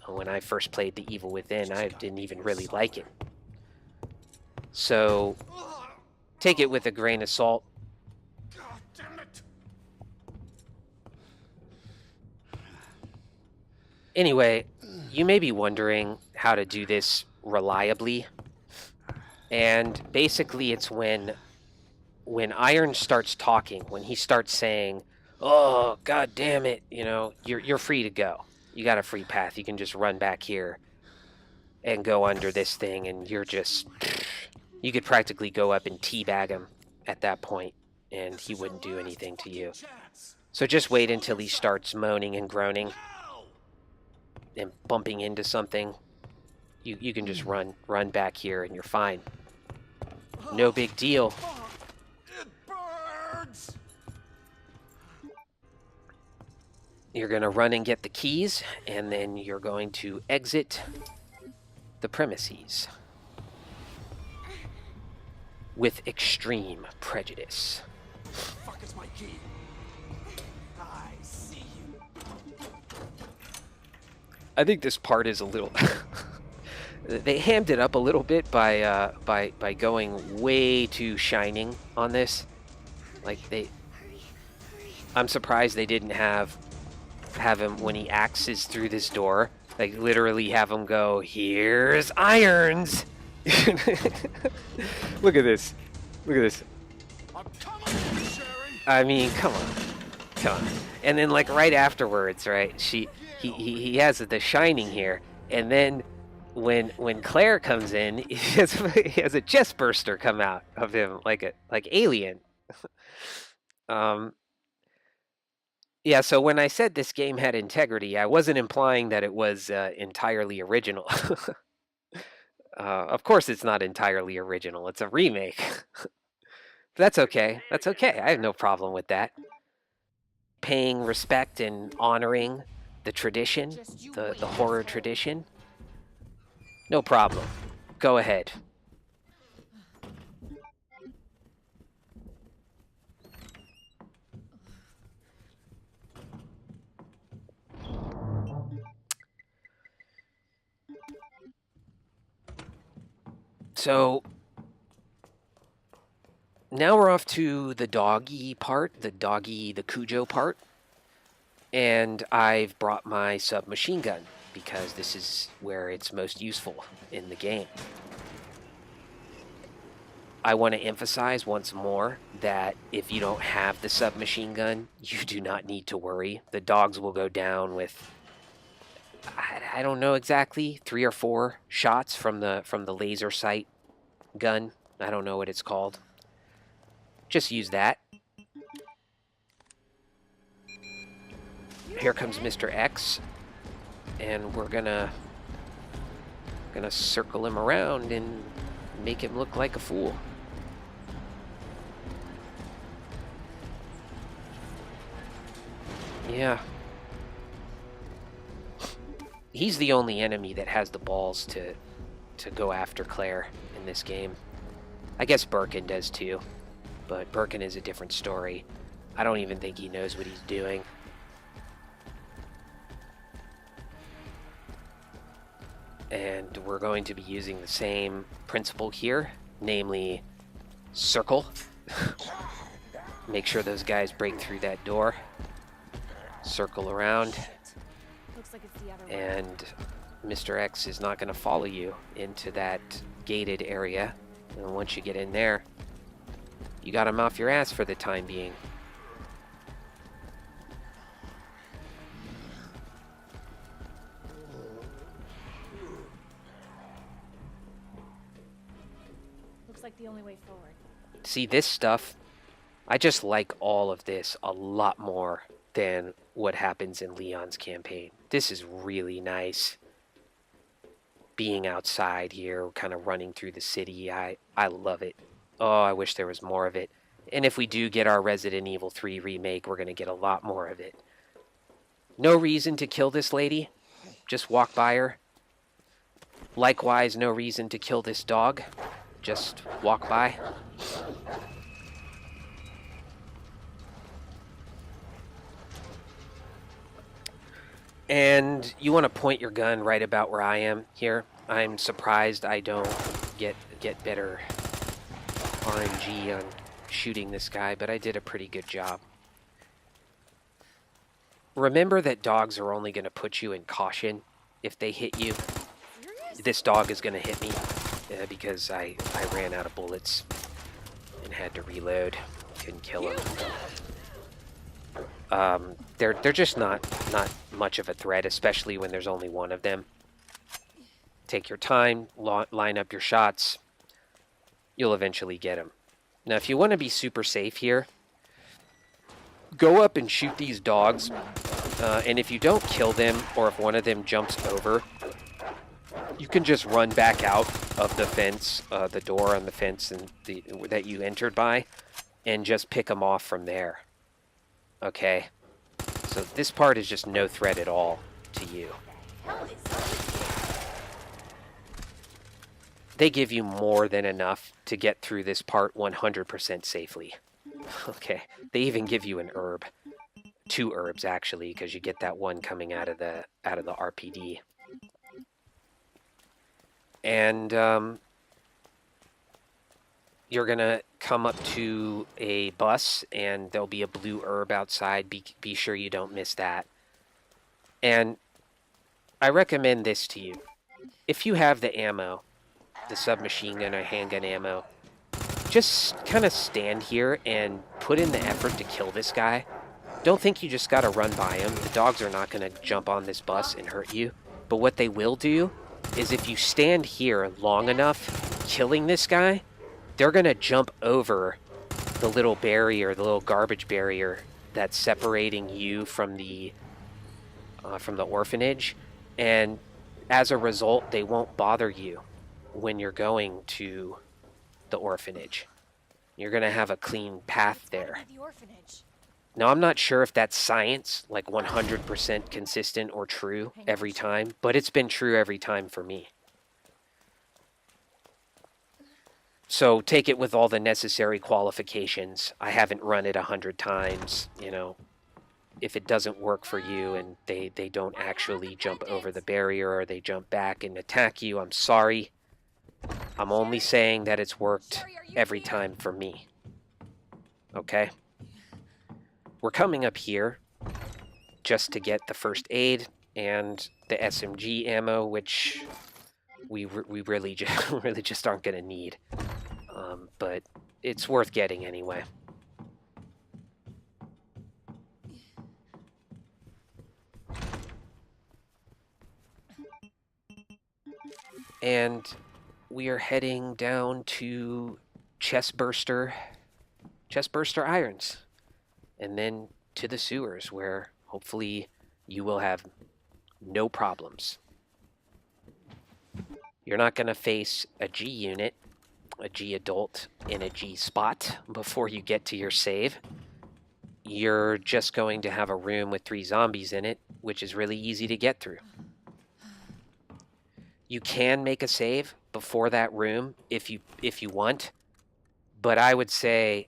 When I first played The Evil Within, I didn't even really like it. So, take it with a grain of salt. God damn it. Anyway, you may be wondering how to do this reliably. And basically it's when Iron starts talking, when he starts saying, "Oh, god damn it, you know, you're free to go. You got a free path. You can just run back here and go under this thing," and you're just, you could practically go up and teabag him at that point. and he wouldn't do anything to you. So just wait until he starts moaning and groaning and bumping into something. You can just run back here and you're fine. No big deal. It burns. You're going to run and get the keys, and then you're going to exit the premises with extreme prejudice. Fuck is my key? I see you. I think this part is a little... They hammed it up a little bit by going way too shining on this. Like I'm surprised they didn't have him when he axes through this door. Like literally have him go, "Here's irons." Look at this. Look at this. I'm coming, Sherry. I mean, come on. And then like right afterwards, right? He has the shining here, and then when Claire comes in, he has a chest burster come out of him like Alien. Yeah, so when I said this game had integrity, I wasn't implying that it was entirely original. Of course it's not entirely original. It's a remake. That's okay. That's okay. I have no problem with that. Paying respect and honoring the tradition, the horror tradition. No problem. Go ahead. So now we're off to the doggy part, the Cujo part. And I've brought my submachine gun because this is where it's most useful in the game. I want to emphasize once more that if you don't have the submachine gun, you do not need to worry. The dogs will go down with, I don't know exactly, 3 or 4 shots from the laser sight gun. I don't know what it's called. Just use that. Here comes Mr. X, and we're gonna circle him around and make him look like a fool. Yeah. He's the only enemy that has the balls to go after Claire in this game. I guess Birkin does too, but Birkin is a different story. I don't even think he knows what he's doing. And we're going to be using the same principle here, namely circle. Make sure those guys break through that door. Circle around. Looks like it's the other way. And Mr. X is not going to follow you into that gated area. And once you get in there, you got him off your ass for the time being. Looks like the only way forward. See, this stuff, I just like all of this a lot more than what happens in Leon's campaign. This is really nice. Being outside here, kind of running through the city, I love it. Oh, I wish there was more of it. And if we do get our Resident Evil 3 remake, we're going to get a lot more of it. No reason to kill this lady. Just walk by her. Likewise, no reason to kill this dog. Just walk by. And you want to point your gun right about where I am here. I'm surprised I don't get better RNG on shooting this guy, but I did a pretty good job. Remember that dogs are only going to put you in caution if they hit you. This dog is going to hit me because I ran out of bullets and had to reload. Couldn't kill him. They're just not much of a threat, especially when there's only one of them. Take your time, line up your shots. You'll eventually get them. Now, if you want to be super safe here, go up and shoot these dogs, and if you don't kill them, or if one of them jumps over, you can just run back out of the fence, the door on the fence and that you entered by, and just pick them off from there. Okay? So this part is just no threat at all to you. They give you more than enough to get through this part 100% safely. Okay? They even give you an herb. 2 herbs, actually, because you get that one coming out of the RPD. And you're gonna come up to a bus, and there'll be a blue herb outside. Be sure you don't miss that. And I recommend this to you. If you have the ammo, the submachine gun or handgun ammo, just kind of stand here and put in the effort to kill this guy. Don't think you just gotta run by him. The dogs are not gonna jump on this bus and hurt you. But what they will do is if you stand here long enough killing this guy, they're gonna jump over the little barrier, the little garbage barrier that's separating you from the orphanage, and as a result, they won't bother you when you're going to the orphanage. You're gonna have a clean path there. The orphanage. Now, I'm not sure if that's science, like 100% consistent or true every time, but it's been true every time for me. So take it with all the necessary qualifications. I haven't run it 100 times, you know. If it doesn't work for you and they don't actually jump over the barrier or they jump back and attack you, I'm sorry. I'm only saying that it's worked every time for me. Okay? We're coming up here just to get the first aid and the SMG ammo, which we really just aren't going to need. But it's worth getting anyway. And we are heading down to Chestburster Irons. And then to the sewers, where hopefully you will have no problems. You're not going to face a G unit, a G adult, and a G spot before you get to your save. You're just going to have a room with 3 zombies in it, which is really easy to get through. You can make a save before that room if you want, but I would say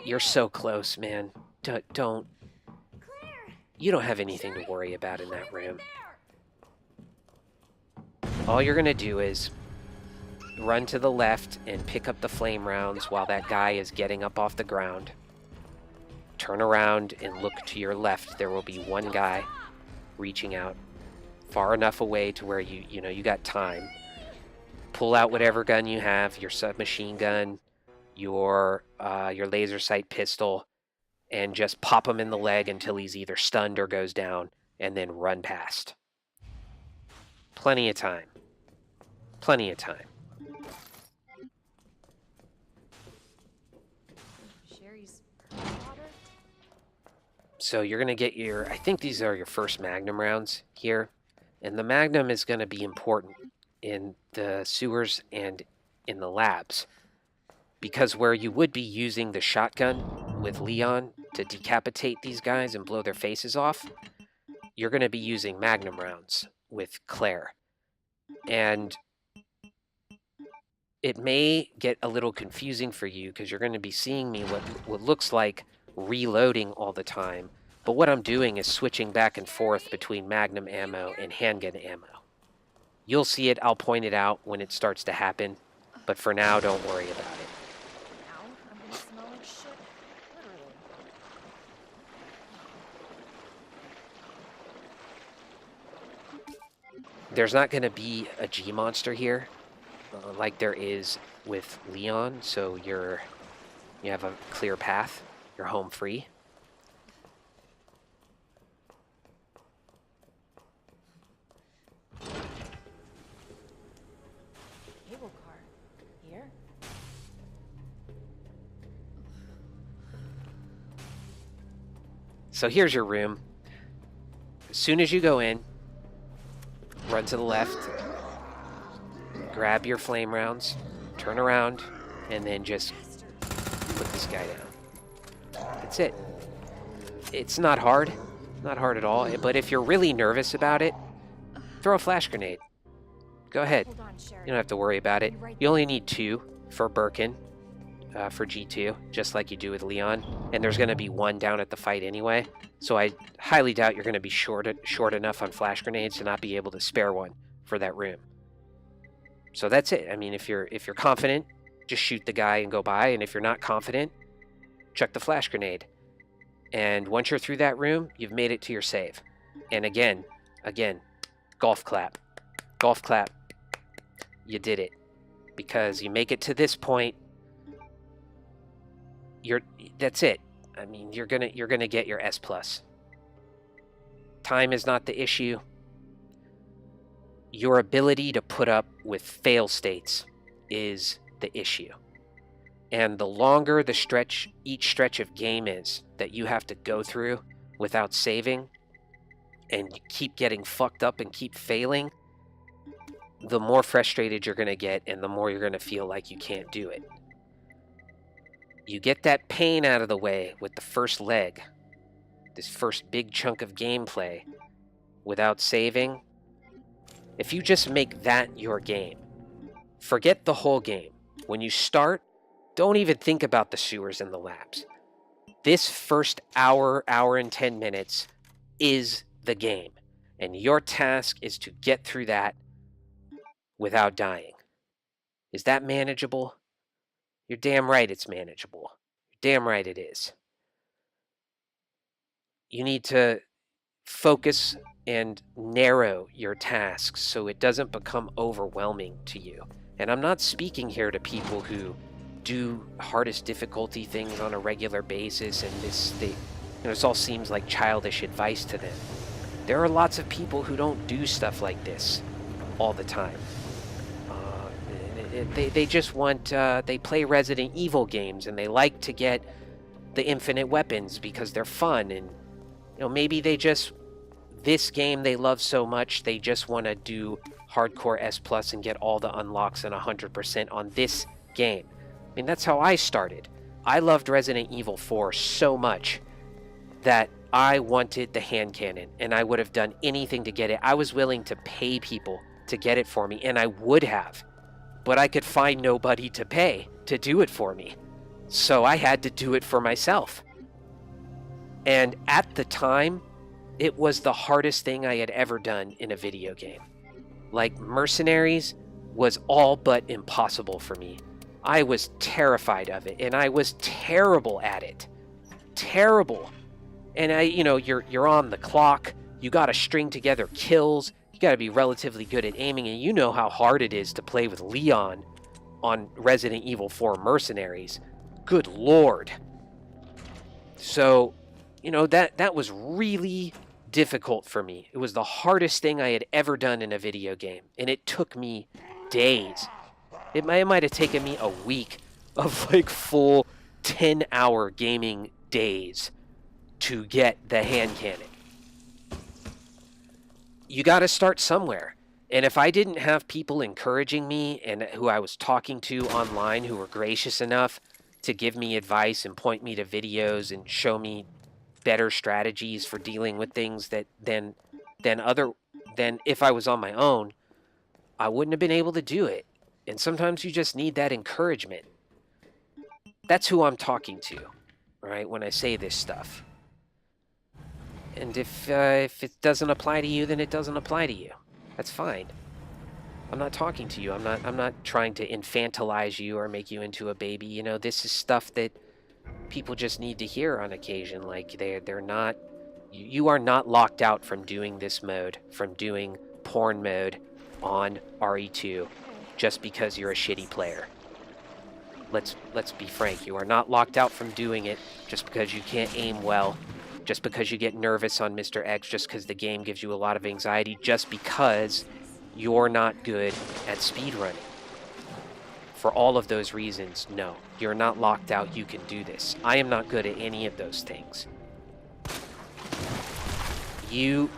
you're so close, man. Don't. You don't have anything to worry about in that room. All you're gonna do is run to the left and pick up the flame rounds while that guy is getting up off the ground. Turn around and look to your left. There will be one guy reaching out far enough away to where you got time. Pull out whatever gun you have, your submachine gun, your laser sight pistol, and just pop him in the leg until he's either stunned or goes down, and then run past. Plenty of time. Plenty of time. Sherry's water. So you're going to get I think these are your first Magnum rounds here. And the Magnum is going to be important in the sewers and in the labs. Because where you would be using the shotgun with Leon to decapitate these guys and blow their faces off, you're going to be using Magnum rounds with Claire. And it may get a little confusing for you because you're going to be seeing me what looks like reloading all the time. But what I'm doing is switching back and forth between Magnum ammo and handgun ammo. You'll see it, I'll point it out when it starts to happen, but for now, don't worry about it. Now I'm gonna smell like shit. Literally. There's not going to be a G monster here, like there is with Leon, so you have a clear path. You're home free. Cable car. Here? So here's your room. As soon as you go in, run to the left, grab your flame rounds, turn around, and then just put this guy down. That's it. It's not hard. Not hard at all. But if you're really nervous about it, throw a flash grenade. Go ahead. Hold on, Sherry. You don't have to worry about it. You only need 2 for Birkin, for G2, just like you do with Leon. And there's going to be 1 down at the fight anyway. So I highly doubt you're going to be short enough on flash grenades to not be able to spare 1 for that room. So that's it. I mean, if you're confident, just shoot the guy and go by. And if you're not confident, chuck the flash grenade. And once you're through that room, you've made it to your save. And again, golf clap. Golf clap. You did it. Because you make it to this point, that's it. I mean, you're gonna get your S+. Time is not the issue. Your ability to put up with fail states is the issue. And the longer each stretch of game is that you have to go through without saving, and you keep getting fucked up and keep failing, the more frustrated you're going to get and the more you're going to feel like you can't do it. You get that pain out of the way with the first leg, this first big chunk of gameplay, without saving. If you just make that your game, forget the whole game. When you start, don't even think about the sewers and the labs. This first hour and 10 minutes is the game. And your task is to get through that without dying. Is that manageable? You're damn right it's manageable. You're damn right it is. You need to focus and narrow your tasks so it doesn't become overwhelming to you. And I'm not speaking here to people who do hardest difficulty things on a regular basis and this all seems like childish advice to them. There are lots of people who don't do stuff like this all the time. They just want, they play Resident Evil games and they like to get the infinite weapons because they're fun, and maybe this game they love so much they just want to do hardcore S+ and get all the unlocks and 100% on this game. I mean, that's how I started. I loved Resident Evil 4 so much that I wanted the hand cannon, and I would have done anything to get it. I was willing to pay people to get it for me, and I would have. But I could find nobody to pay to do it for me. So I had to do it for myself. And at the time, it was the hardest thing I had ever done in a video game. Like, Mercenaries was all but impossible for me. I was terrified of it, and I was terrible at it. Terrible. And you're on the clock. You got to string together kills. You got to be relatively good at aiming, and you know how hard it is to play with Leon on Resident Evil 4 Mercenaries. Good Lord. So, that was really difficult for me. It was the hardest thing I had ever done in a video game, and it took me days. It might have taken me a week of full 10-hour gaming days to get the hand cannon. You got to start somewhere. And if I didn't have people encouraging me and who I was talking to online who were gracious enough to give me advice and point me to videos and show me better strategies for dealing with things than if I was on my own, I wouldn't have been able to do it. And sometimes you just need that encouragement. That's who I'm talking to, right, when I say this stuff. And if it doesn't apply to you, then it doesn't apply to you. That's fine. I'm not talking to you. I'm not trying to infantilize you or make you into a baby. This is stuff that people just need to hear on occasion. Like, they're not... You are not locked out from doing this mode, from doing porn mode on RE2, just because you're a shitty player. Let's be frank. You are not locked out from doing it just because you can't aim well, just because you get nervous on Mr. X, just because the game gives you a lot of anxiety, just because you're not good at speedrunning. For all of those reasons, no. You're not locked out. You can do this. I am not good at any of those things. You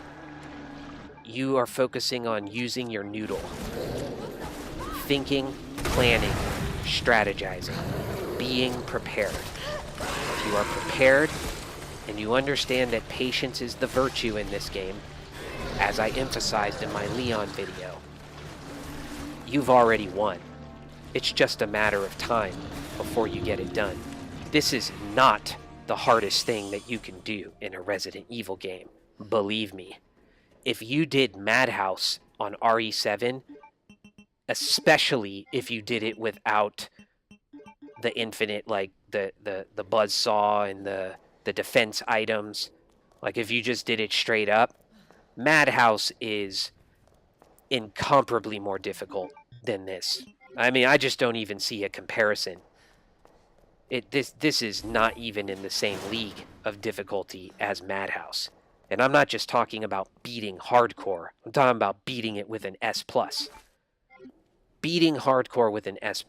are focusing on using your noodle. Thinking, planning, strategizing, being prepared. If you are prepared and you understand that patience is the virtue in this game, as I emphasized in my Leon video, you've already won. It's just a matter of time before you get it done. This is not the hardest thing that you can do in a Resident Evil game. Believe me. If you did Madhouse on RE7, especially if you did it without the infinite, like the buzzsaw and the defense items, like if you just did it straight up, Madhouse is incomparably more difficult than this. I mean, I just don't even see a comparison. This is not even in the same league of difficulty as Madhouse. And I'm not just talking about beating hardcore. I'm talking about beating it with an S+. Beating hardcore with an S+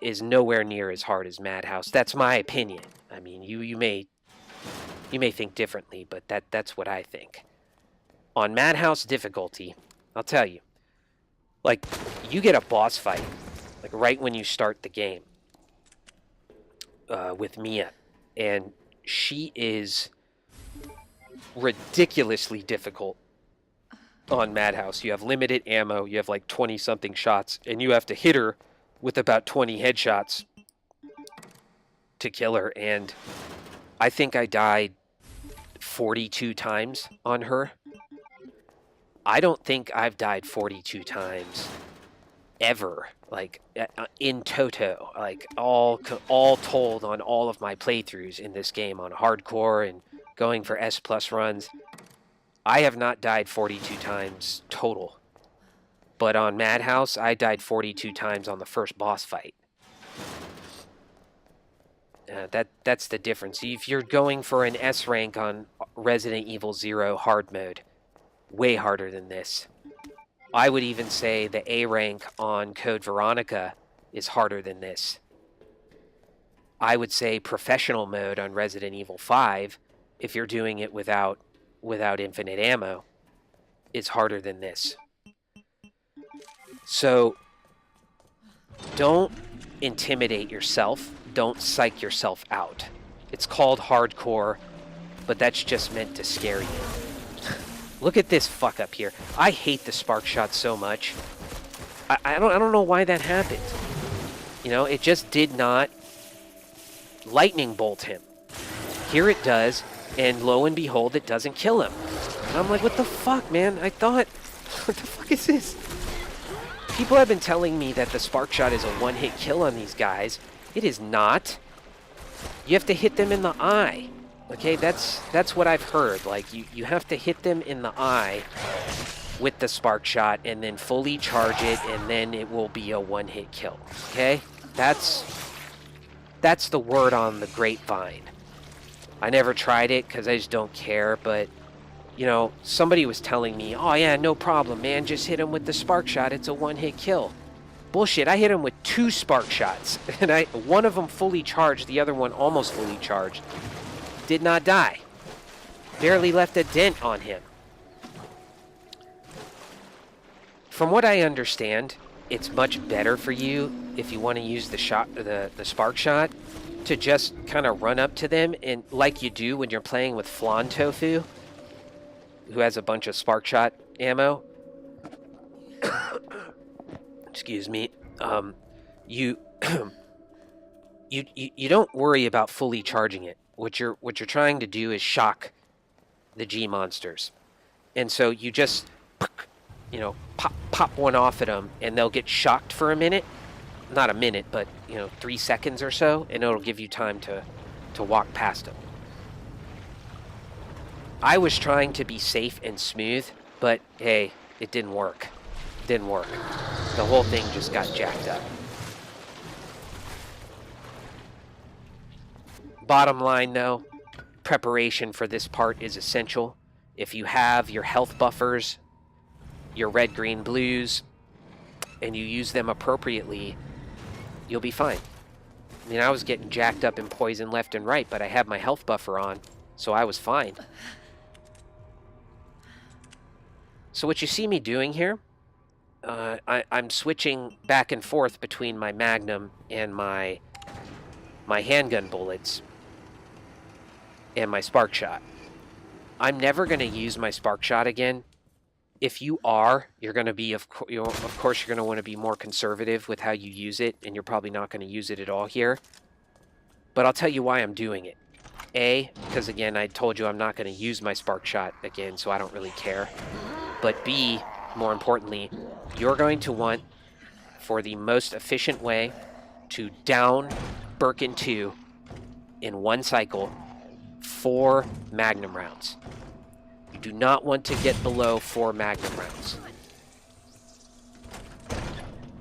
is nowhere near as hard as Madhouse. That's my opinion. I mean, you may think differently, but that's what I think. On Madhouse difficulty, I'll tell you, like, you get a boss fight, like right when you start the game, with Mia, and she is ridiculously difficult on Madhouse. You have limited ammo, you have like 20 something shots, and you have to hit her with about 20 headshots to kill her. And I think I died 42 times on her. I don't think I've died 42 times ever, like in toto, like all told on all of my playthroughs in this game on hardcore and going for S+ runs. I have not died 42 times total. But on Madhouse, I died 42 times on the first boss fight. That's the difference. If you're going for an S rank on Resident Evil 0 hard mode, way harder than this. I would even say the A rank on Code Veronica is harder than this. I would say professional mode on Resident Evil 5, if you're doing it without infinite ammo, is harder than this. So don't intimidate yourself. Don't psych yourself out. It's called hardcore, but that's just meant to scare you. Look at this fuck up here. I hate the spark shot so much. I don't know why that happened. You know, it just did not lightning bolt him. Here it does, and lo and behold, it doesn't kill him. And I'm like, what the fuck, man? I thought, what the fuck is this? People have been telling me that the spark shot is a one-hit kill on these guys. It is not. You have to hit them in the eye. Okay, that's what I've heard. Like, you have to hit them in the eye with the spark shot and then fully charge it, and then it will be a one-hit kill. Okay? That's the word on the grapevine. I never tried it because I just don't care, but, you know, somebody was telling me, oh yeah, no problem, man, just hit him with the spark shot, it's a one-hit kill. Bullshit, I hit him with 2 spark shots, and one of them fully charged, the other one almost fully charged. Did not die. Barely left a dent on him. From what I understand, it's much better for you if you want to use the spark shot to just kind of run up to them, and like you do when you're playing with Flan Tofu, who has a bunch of spark shot ammo. Excuse me. You don't worry about fully charging it. What you're trying to do is shock the G monsters, and so you just, you know, pop one off at them, and they'll get shocked for a minute, not a minute, but 3 seconds or so, and it'll give you time to walk past them. I was trying to be safe and smooth, but hey, it didn't work. It didn't work. The whole thing just got jacked up. Bottom line, though, preparation for this part is essential. If you have your health buffers, your red, green, blues, and you use them appropriately, you'll be fine. I mean, I was getting jacked up and poisoned left and right, but I had my health buffer on, so I was fine. So what you see me doing here, I'm switching back and forth between my Magnum and my handgun bullets and my spark shot. I'm never going to use my spark shot again. If you are, you're going to be, of course, you're going to want to be more conservative with how you use it, and you're probably not going to use it at all here. But I'll tell you why I'm doing it. A, because again, I told you I'm not going to use my spark shot again, so I don't really care. But B, more importantly, you're going to want, for the most efficient way, to down Birkin 2 in one cycle, 4 Magnum rounds. You do not want to get below 4 Magnum rounds.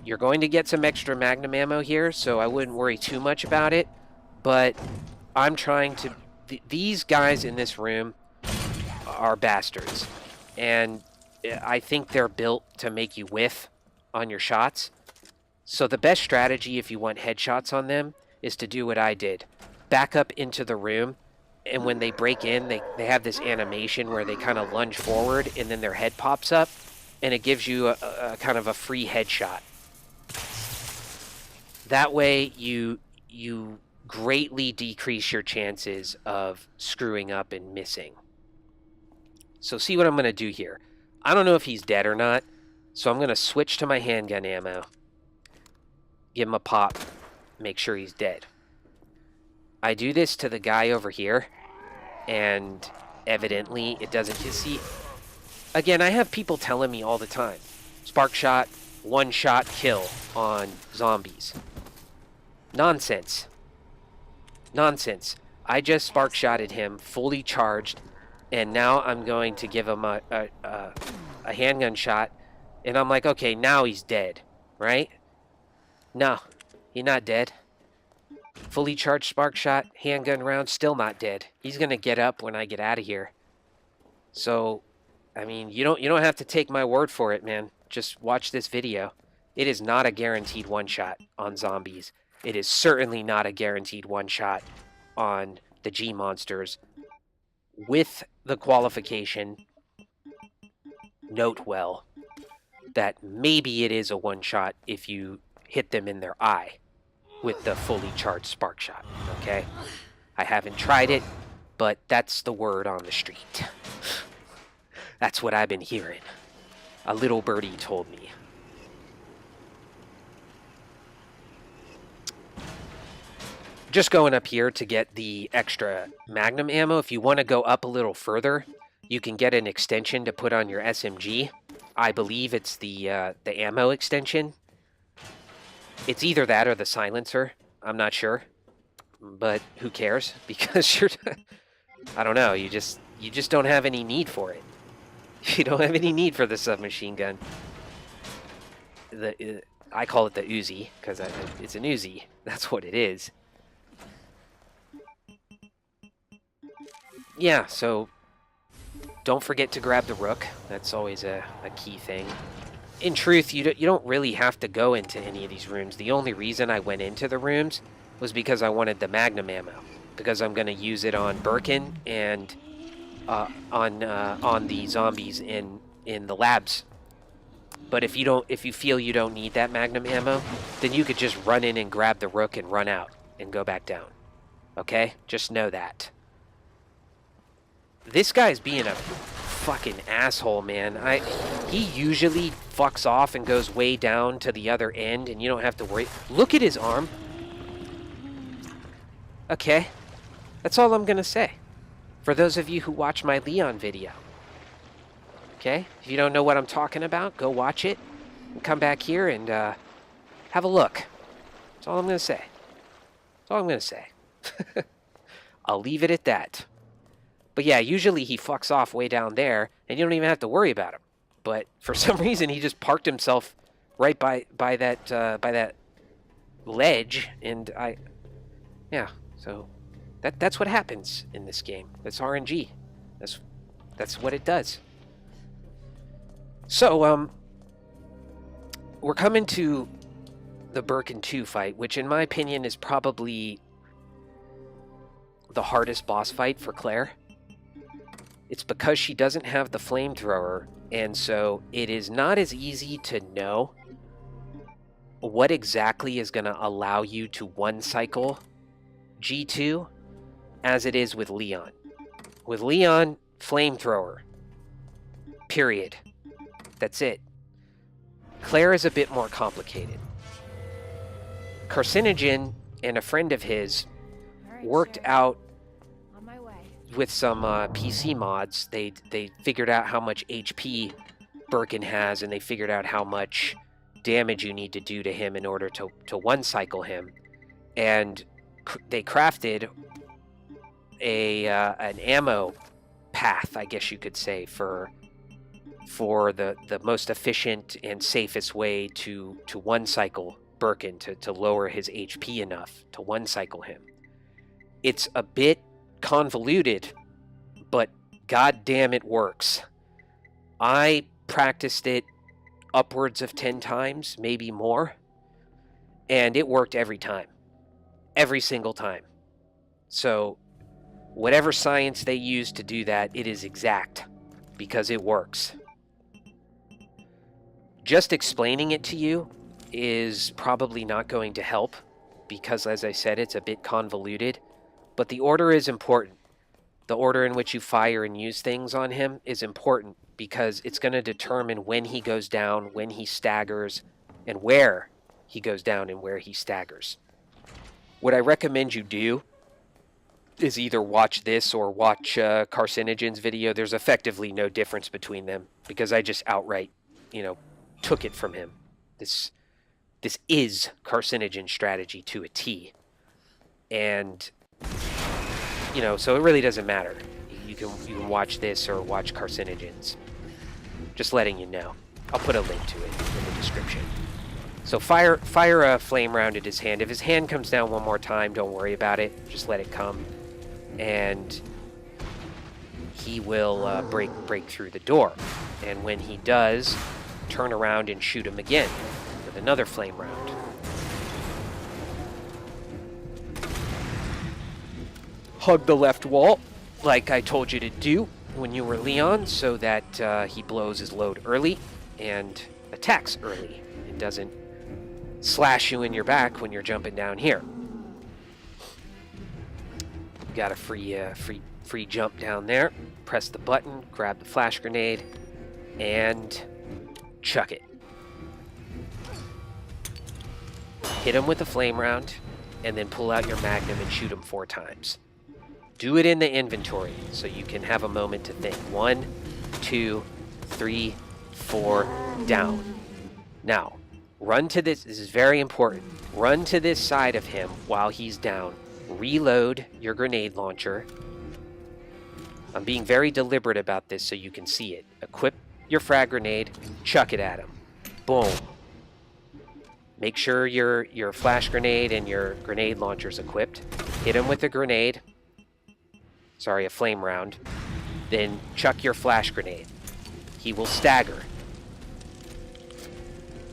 You're going to get some extra Magnum ammo here, so I wouldn't worry too much about it. But I'm trying to... these guys in this room are bastards. And I think they're built to make you whiff on your shots. So the best strategy if you want headshots on them is to do what I did. Back up into the room. And when they break in, they have this animation where they kind of lunge forward and then their head pops up and it gives you a kind of a free headshot. That way you greatly decrease your chances of screwing up and missing. So see what I'm going to do here. I don't know if he's dead or not, so I'm going to switch to my handgun ammo. Give him a pop. Make sure he's dead. I do this to the guy over here, and evidently it doesn't see. Again, I have people telling me all the time, spark shot, one shot kill on zombies. Nonsense. Nonsense. I just spark shotted him, fully charged, and now I'm going to give him a handgun shot, and I'm like, okay, now he's dead, right? No, he's not dead. Fully charged spark shot, handgun round, still not dead. He's gonna get up when I get out of here. So, I mean, you don't have to take my word for it, man. Just watch this video. It is not a guaranteed one shot on zombies. It is certainly not a guaranteed one shot on the G monsters. With the qualification, note well that maybe it is a one shot if you hit them in their eye with the fully charged spark shot, okay? I haven't tried it, but that's the word on the street. That's what I've been hearing. A little birdie told me. Just going up here to get the extra Magnum ammo. If you want to go up a little further, you can get an extension to put on your SMG. I believe it's the ammo extension. It's either that or the silencer. I'm not sure, but who cares? Because you're, I don't know. You just don't have any need for it. You don't have any need for the submachine gun. I call it the Uzi because it's an Uzi. That's what it is. Yeah. So don't forget to grab the rook. That's always a key thing. In truth, you don't really have to go into any of these rooms. The only reason I went into the rooms was because I wanted the Magnum ammo, because I'm going to use it on Birkin and on the zombies in the labs. But if you feel you don't need that Magnum ammo, then you could just run in and grab the rook and run out and go back down. Okay? Just know that. This guy's being a fucking asshole, man. He usually fucks off and goes way down to the other end, and you don't have to worry. Look at his arm. Okay. That's all I'm gonna say. For those of you who watch my Leon video. Okay? If you don't know what I'm talking about, go watch it. And come back here and have a look. That's all I'm gonna say. That's all I'm gonna say. I'll leave it at that. But yeah, usually he fucks off way down there, and you don't even have to worry about him. But for some reason, he just parked himself right by that ledge, and yeah. So that's what happens in this game. That's RNG. That's what it does. So we're coming to the Birkin 2 fight, which in my opinion is probably the hardest boss fight for Claire. It's because she doesn't have the flamethrower And so it is not as easy to know what exactly is going to allow you to one cycle G2 as it is with Leon. With Leon, flamethrower. Period. That's it. Claire is a bit more complicated. Carcinogen and a friend of his All right, worked Sheriff. out On my way. with some PC mods. They figured out how much HP Birkin has, and they figured out how much damage you need to do to him in order to one cycle him. And they crafted an ammo path, I guess you could say, for the most efficient and safest way to one cycle Birkin, to lower his HP enough to one cycle him. It's a bit convoluted, but god damn it works. I practiced it upwards of 10 times, maybe more, and it worked every time. Every single time. So whatever science they use to do that, it is exact, because it works. Just explaining it to you is probably not going to help, because as I said, it's a bit convoluted, but the order is important. The order in which you fire and use things on him is important, because it's going to determine when he goes down, when he staggers, and where he goes down and where he staggers. What I recommend you do is either watch this or watch Carcinogen's video. There's effectively no difference between them, because I just outright, took it from him. This is Carcinogen's strategy to a T. And, so it really doesn't matter. You can watch this or watch Carcinogen's. Just letting you know. I'll put a link to it in the description. So fire a flame round at his hand. If his hand comes down one more time, don't worry about it. Just let it come. And he will break through the door. And when he does, turn around and shoot him again with another flame round. Hug the left wall, like I told you to do when you were Leon, so that he blows his load early and attacks early. It doesn't slash you in your back when you're jumping down here. Got a free jump down there. Press the button, grab the flash grenade, and chuck it. Hit him with a flame round, and then pull out your magnum and shoot him 4 times. Do it in the inventory so you can have a moment to think. 1, 2, 3, 4, down. Now, run to this is very important. Run to this side of him while he's down. Reload your grenade launcher. I'm being very deliberate about this so you can see it. Equip your frag grenade, chuck it at him. Boom. Make sure your flash grenade and your grenade launcher's equipped. Hit him with a grenade. Sorry, a flame round. Then chuck your flash grenade. He will stagger.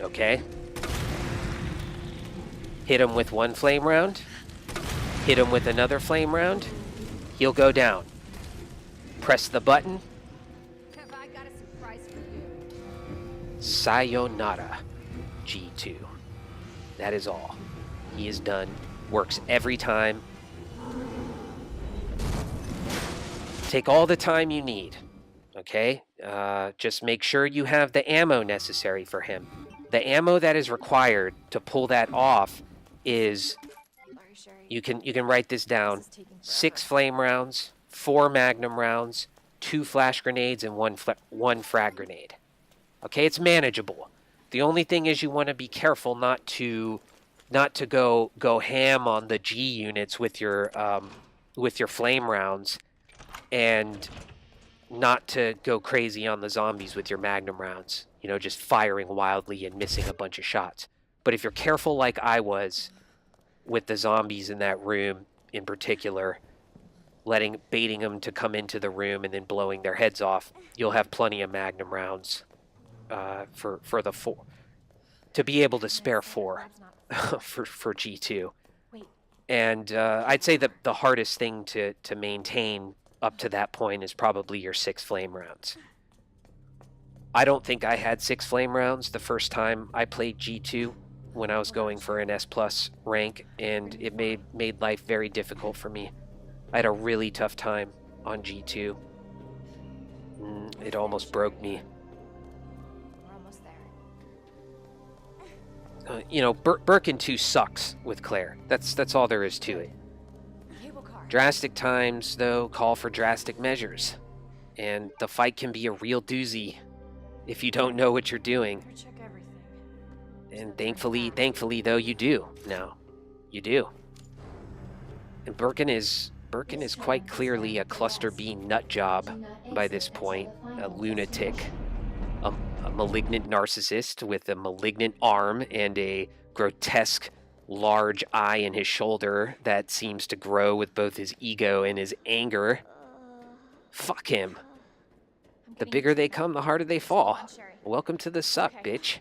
Okay? Hit him with 1 flame round. Hit him with another flame round. He'll go down. Press the button. Have I got a surprise for you? Sayonara, G2. That is all. He is done. Works every time. Take all the time you need, okay? Just make sure you have the ammo necessary for him. The ammo that is required to pull that off is, Sorry, Sherry. you can write this down, This is taking 6 forever. flame rounds, 4 magnum rounds, 2 flash grenades, and 1 frag grenade. Okay, it's manageable. The only thing is you want to be careful not to go ham on the G units with your flame rounds, and not to go crazy on the zombies with your magnum rounds. Just firing wildly and missing a bunch of shots. But if you're careful like I was with the zombies in that room in particular, baiting them to come into the room and then blowing their heads off, you'll have plenty of magnum rounds for the 4. To be able to spare 4 for G2. Wait. And I'd say that the hardest thing to maintain up to that point is probably your 6 flame rounds. I don't think I had 6 flame rounds the first time I played G2 when I was going for an S+ rank, and it made life very difficult for me. I had a really tough time on G2. It almost broke me. We're almost there. You know, Birkin 2 sucks with Claire. That's all there is to it. Cable car. Drastic times, though, call for drastic measures. And the fight can be a real doozy if you don't know what you're doing. Better check everything. And thankfully, though, you do now. You do. And Birkin is quite clearly a cluster B nut job by this point, a lunatic, a malignant narcissist with a malignant arm and a grotesque large eye in his shoulder that seems to grow with both his ego and his anger. Fuck him. The bigger they come, the harder they fall. Welcome to the suck, bitch.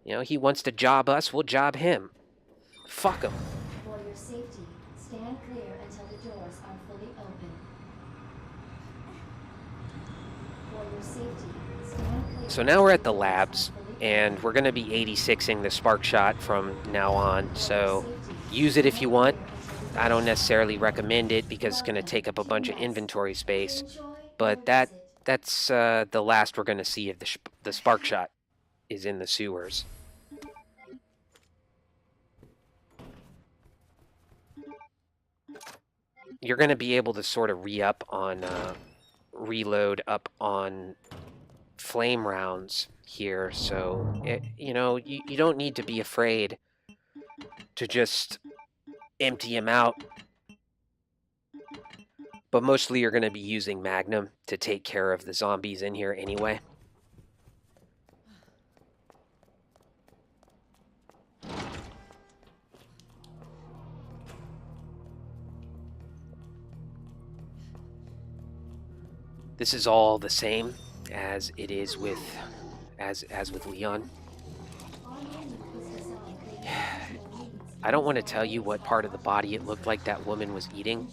You know, he wants to job us, we'll job him. Fuck him. For your safety, stand clear until the doors are fully open. For your safety, stand clear. So now we're at the labs, and we're going to be 86ing the spark shot from now on, so use it if you want. I don't necessarily recommend it because it's going to take up a bunch of inventory space, but that's the last we're going to see of the spark shot is in the sewers. You're going to be able to sort of re-up on, reload up on flame rounds here, so, you know, you don't need to be afraid to just empty them out. But mostly you're going to be using Magnum to take care of the zombies in here anyway. This is all the same as it is with as with Leon. I don't want to tell you what part of the body it looked like that woman was eating,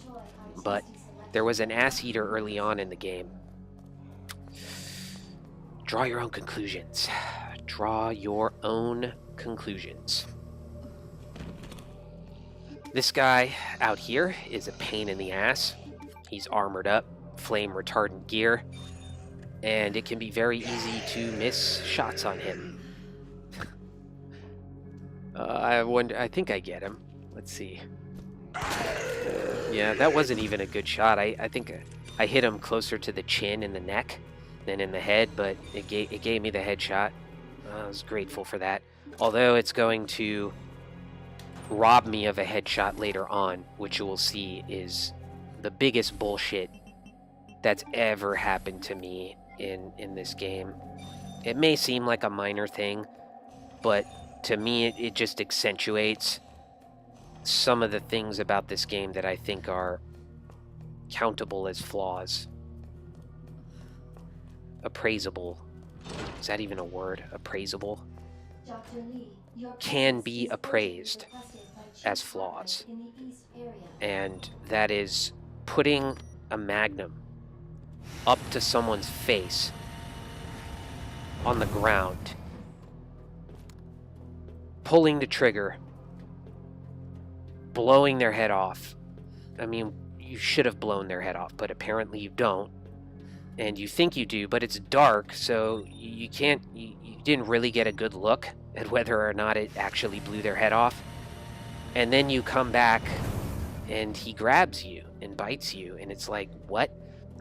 but there was an ass eater early on in the game. Draw your own conclusions. Draw your own conclusions. This guy out here is a pain in the ass. He's armored up, flame retardant gear, and it can be very easy to miss shots on him. I think I get him. Let's see. Yeah, that wasn't even a good shot. I think I hit him closer to the chin and the neck than in the head, but it gave me the headshot. I was grateful for that. Although it's going to rob me of a headshot later on, which you will see is the biggest bullshit that's ever happened to me in this game. It may seem like a minor thing, but to me it just accentuates some of the things about this game that I think are countable as flaws. Appraisable. Is that even a word? Appraisable? Dr. Lee, your Can presence be is appraised requested by Chief as flaws. in the east area. And that is putting a magnum up to someone's face on the ground, pulling the trigger, blowing their head off. I mean, you should have blown their head off, but apparently you don't. And you think you do, but it's dark, so you can't, you didn't really get a good look at whether or not it actually blew their head off. And then you come back and he grabs you and bites you, and it's like, what?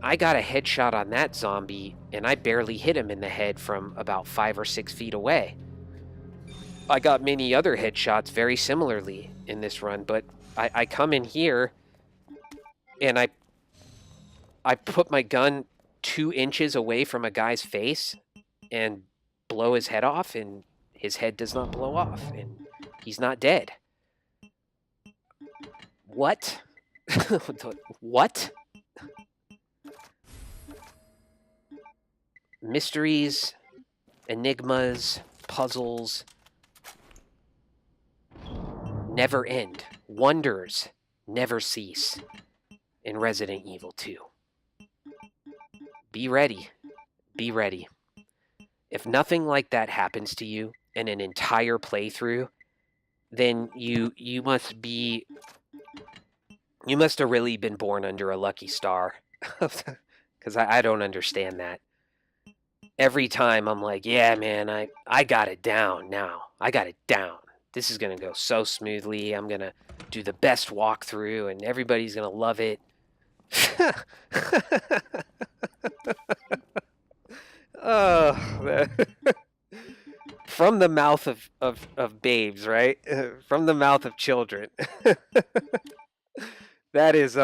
I got a headshot on that zombie and I barely hit him in the head from about 5 or 6 feet away. I got many other headshots very similarly in this run, but I come in here and I put my gun 2 inches away from a guy's face and blow his head off, and his head does not blow off, and he's not dead. What? What? Mysteries, enigmas, puzzles never end. Wonders never cease in Resident Evil 2. Be ready. Be ready. If nothing like that happens to you in an entire playthrough, then you must have really been born under a lucky star. Because I don't understand that. Every time I'm like, yeah, man, I got it down now. I got it down. This is going to go so smoothly. I'm going to do the best walkthrough, and everybody's going to love it. Oh, from the mouth of babes, right? From the mouth of children. That is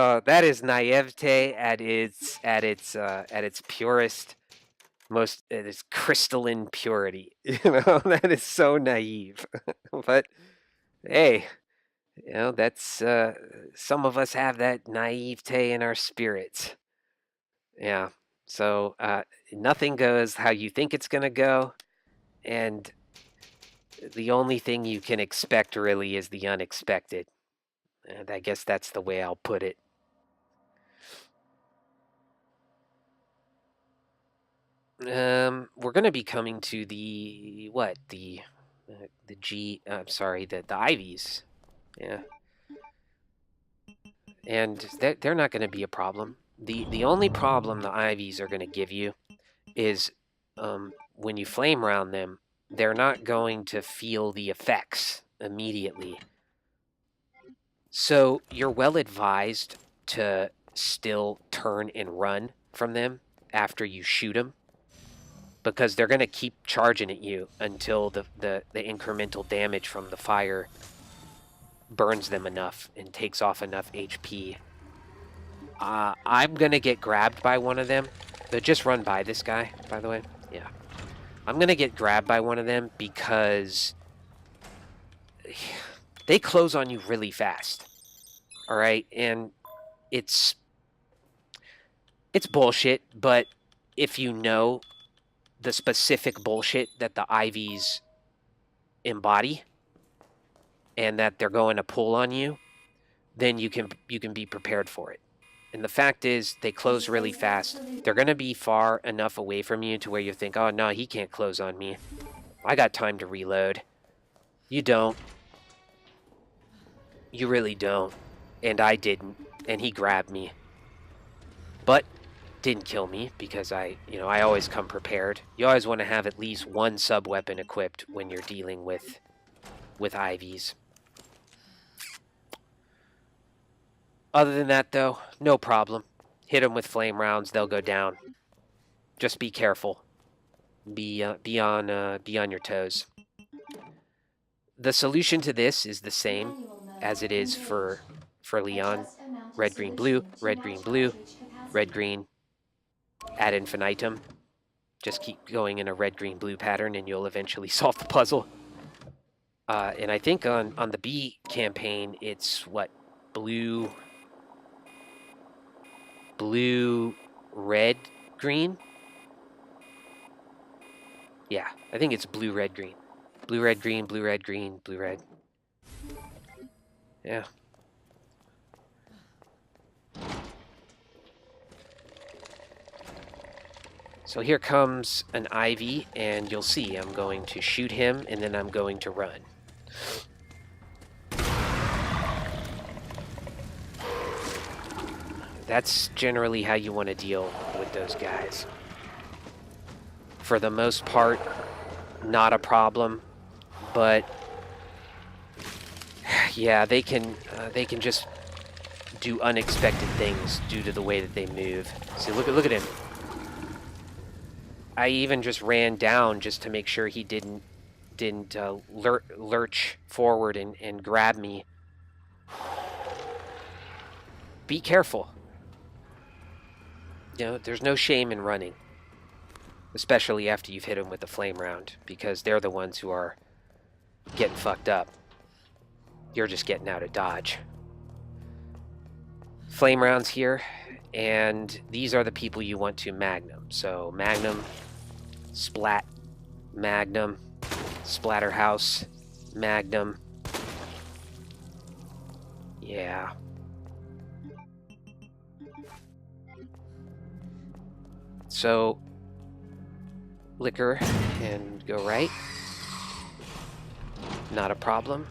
naivete at its purest, most it is crystalline purity. That is so naive. But hey, that's some of us have that naivete in our spirits. Yeah. So nothing goes how you think it's gonna go, and the only thing you can expect really is the unexpected. And I guess that's the way I'll put it. We're gonna be coming to the the Ivies. Yeah. And they're not gonna be a problem. The only problem the Ivies are gonna give you is when you flame round them, they're not going to feel the effects immediately. So you're well advised to still turn and run from them after you shoot them, because they're going to keep charging at you until the incremental damage from the fire burns them enough and takes off enough HP. I'm going to get grabbed by one of them. Just run by this guy, by the way. Yeah. I'm going to get grabbed by one of them because they close on you really fast. All right? And it's bullshit, but if you know the specific bullshit that the Ivies embody and that they're going to pull on you, then you can be prepared for it. And the fact is, they close really fast. They're going to be far enough away from you to where you think, oh, no, he can't close on me. I got time to reload. You don't. You really don't. And I didn't. And he grabbed me. But didn't kill me because I always come prepared. You always want to have at least one sub-weapon equipped when you're dealing with Ivies. Other than that, though, no problem. Hit them with flame rounds, they'll go down. Just be careful. Be on your toes. The solution to this is the same as it is for Leon. Red, green, blue, red, green, blue, red, green, ad infinitum. Just keep going in a red, green, blue pattern and you'll eventually solve the puzzle. And I think on the B campaign, it's what? Blue, red, green? Yeah, I think it's blue, red, green. Blue, red, green, blue, red, green, blue, red. Yeah. So here comes an Ivy, and you'll see I'm going to shoot him, and then I'm going to run. That's generally how you want to deal with those guys. For the most part, not a problem, but yeah, they can just do unexpected things due to the way that they move. See, look at him. I even just ran down just to make sure he didn't lurch forward and grab me. Be careful. There's no shame in running, especially after you've hit them with the flame round, because they're the ones who are getting fucked up. You're just getting out of dodge. Flame rounds here, and these are the people you want to magnum. So magnum, splat, magnum, splatterhouse, magnum. Yeah. So liquor and go right. Not a problem.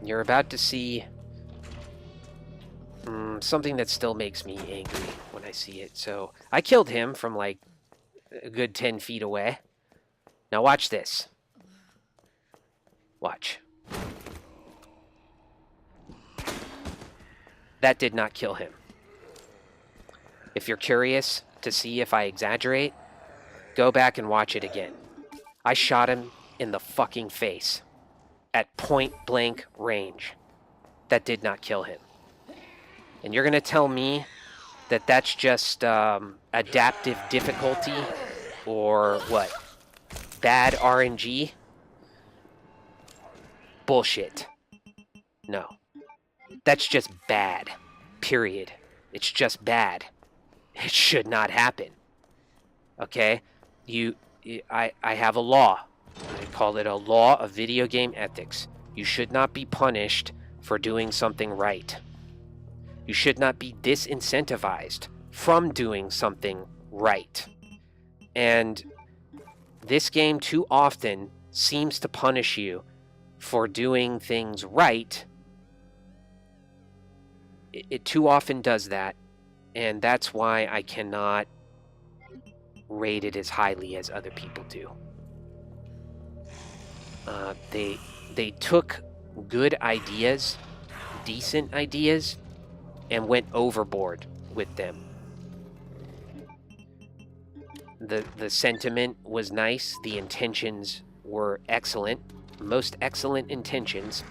You're about to see something that still makes me angry when I see it. So I killed him from like a good 10 feet away. Now watch this. Watch. That did not kill him. If you're curious to see if I exaggerate, go back and watch it again. I shot him in the fucking face at point blank range. That did not kill him. And you're going to tell me that that's just adaptive difficulty or what? Bad RNG? Bullshit. No. That's just bad. Period. It's just bad. It should not happen. Okay? I have a law. I call it a law of video game ethics. You should not be punished for doing something right. You should not be disincentivized from doing something right. And this game too often seems to punish you for doing things right. It too often does that, and that's why I cannot rate it as highly as other people do. They took good ideas, decent ideas, and went overboard with them. The sentiment was nice, the intentions were excellent, most excellent intentions,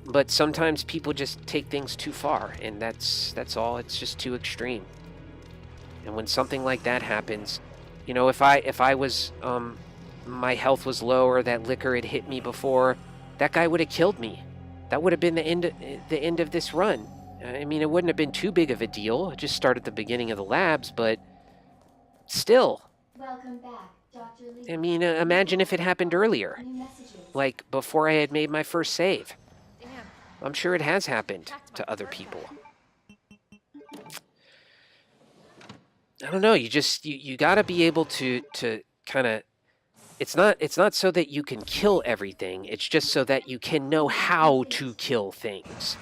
but sometimes people just take things too far, and that's all. It's just too extreme. And when something like that happens, you know, if I was my health was low or that liquor had hit me before, that guy would have killed me. That would have been the end of this run. I mean, it wouldn't have been too big of a deal. It just started at the beginning of the labs, but still. Welcome back, Dr. Lee. I mean, imagine if it happened earlier, New messages. like before I had made my first save. Damn. I'm sure it has happened to other people. I don't know. You got to be able to kind of. It's not so that you can kill everything. It's just so that you can know how to kill things.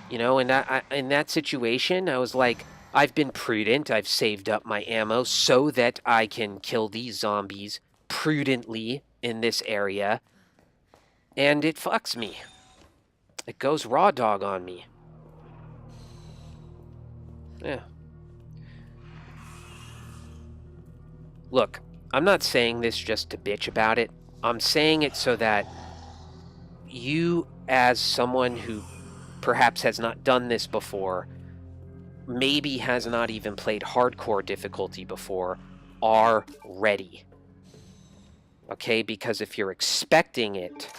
You know, and in that situation, I was like, I've been prudent. I've saved up my ammo so that I can kill these zombies prudently in this area. And it fucks me. It goes raw dog on me. Yeah. Look, I'm not saying this just to bitch about it. I'm saying it so that you, as someone who perhaps has not done this before, maybe has not even played hardcore difficulty before, are ready. Okay? Because if you're expecting it,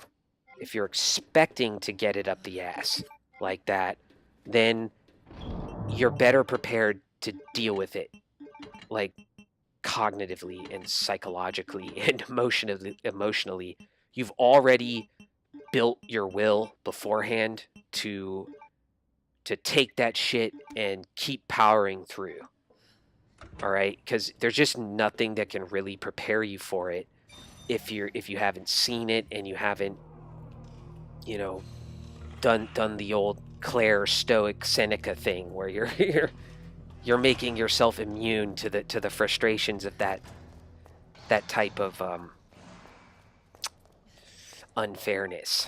if you're expecting to get it up the ass like that, then you're better prepared to deal with it. Like, cognitively and psychologically and emotionally. You've already built your will beforehand to take that shit and keep powering through. All right? Because there's just nothing that can really prepare you for it if you haven't seen it and you haven't, you know, done the old Claire Stoic Seneca thing where you're making yourself immune to the frustrations of that type of unfairness.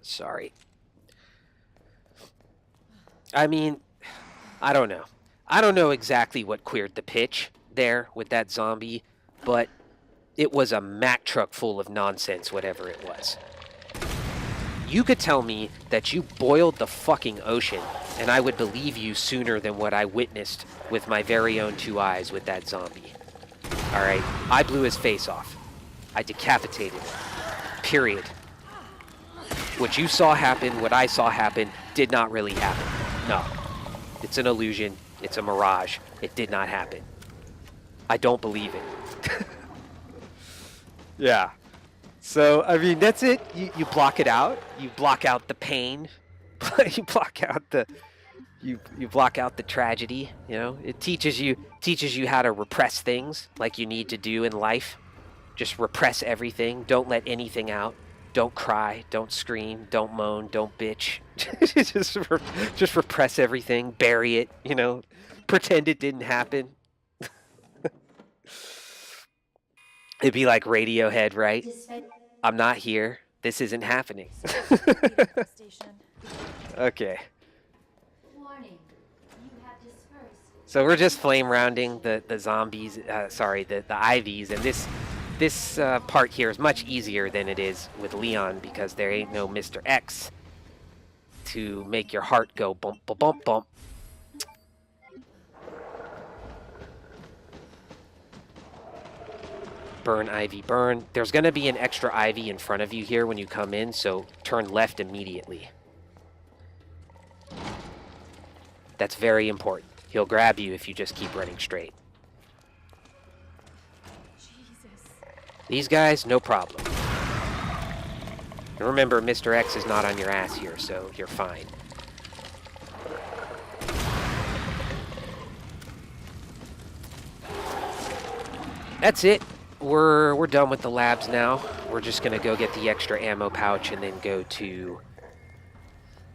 Sorry. I mean, I don't know. I don't know exactly what queered the pitch there with that zombie, but it was a Mack truck full of nonsense, whatever it was. You could tell me that you boiled the fucking ocean, and I would believe you sooner than what I witnessed with my very own 2 eyes with that zombie. Alright? I blew his face off. I decapitated him. Period. What you saw happen, what I saw happen, did not really happen. No. It's an illusion. It's a mirage. It did not happen. I don't believe it. Yeah. So, I mean, that's it. You block it out. You block out the pain. You block out You block out the tragedy. You know, it teaches you how to repress things like you need to do in life. Just repress everything. Don't let anything out. Don't cry. Don't scream. Don't moan. Don't bitch. just repress everything. Bury it. You know, pretend it didn't happen. It'd be like Radiohead, right? Dispense. I'm not here. This isn't happening. Station. Okay. Warning. You have dispersed. So we're just flame rounding the zombies. Sorry, the IVs, and this part here is much easier than it is with Leon because there ain't no Mr. X to make your heart go bump bump bump bump. Burn, Ivy, burn. There's going to be an extra Ivy in front of you here when you come in, so turn left immediately. That's very important. He'll grab you if you just keep running straight. Jesus. These guys, no problem. And remember, Mr. X is not on your ass here, so you're fine. That's it. We're done with the labs now. We're just gonna go get the extra ammo pouch and then go to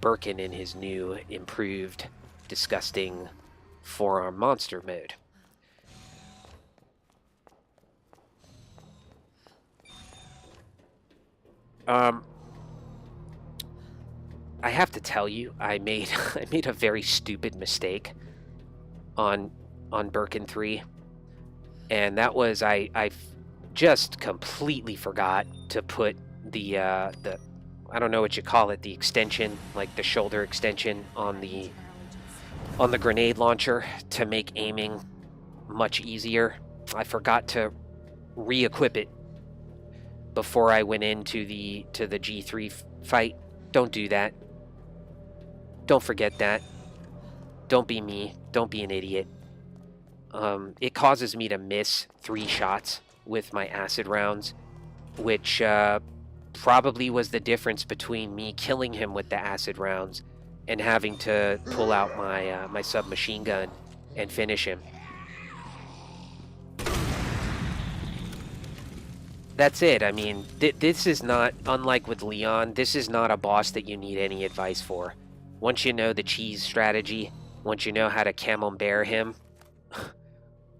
Birkin in his new, improved, disgusting forearm monster mode. I have to tell you, I made a very stupid mistake on Birkin 3. And that was I just completely forgot to put the I don't know what you call it, the extension, like the shoulder extension on the grenade launcher to make aiming much easier. I forgot to re-equip it before I went into the G3 fight. Don't do that. Don't forget that. Don't be me. Don't be an idiot. It causes me to miss 3 shots with my acid rounds, which probably was the difference between me killing him with the acid rounds and having to pull out my my submachine gun and finish him. That's it. I mean, this is not, unlike with Leon, this is not a boss that you need any advice for. Once you know the cheese strategy, once you know how to camembert him,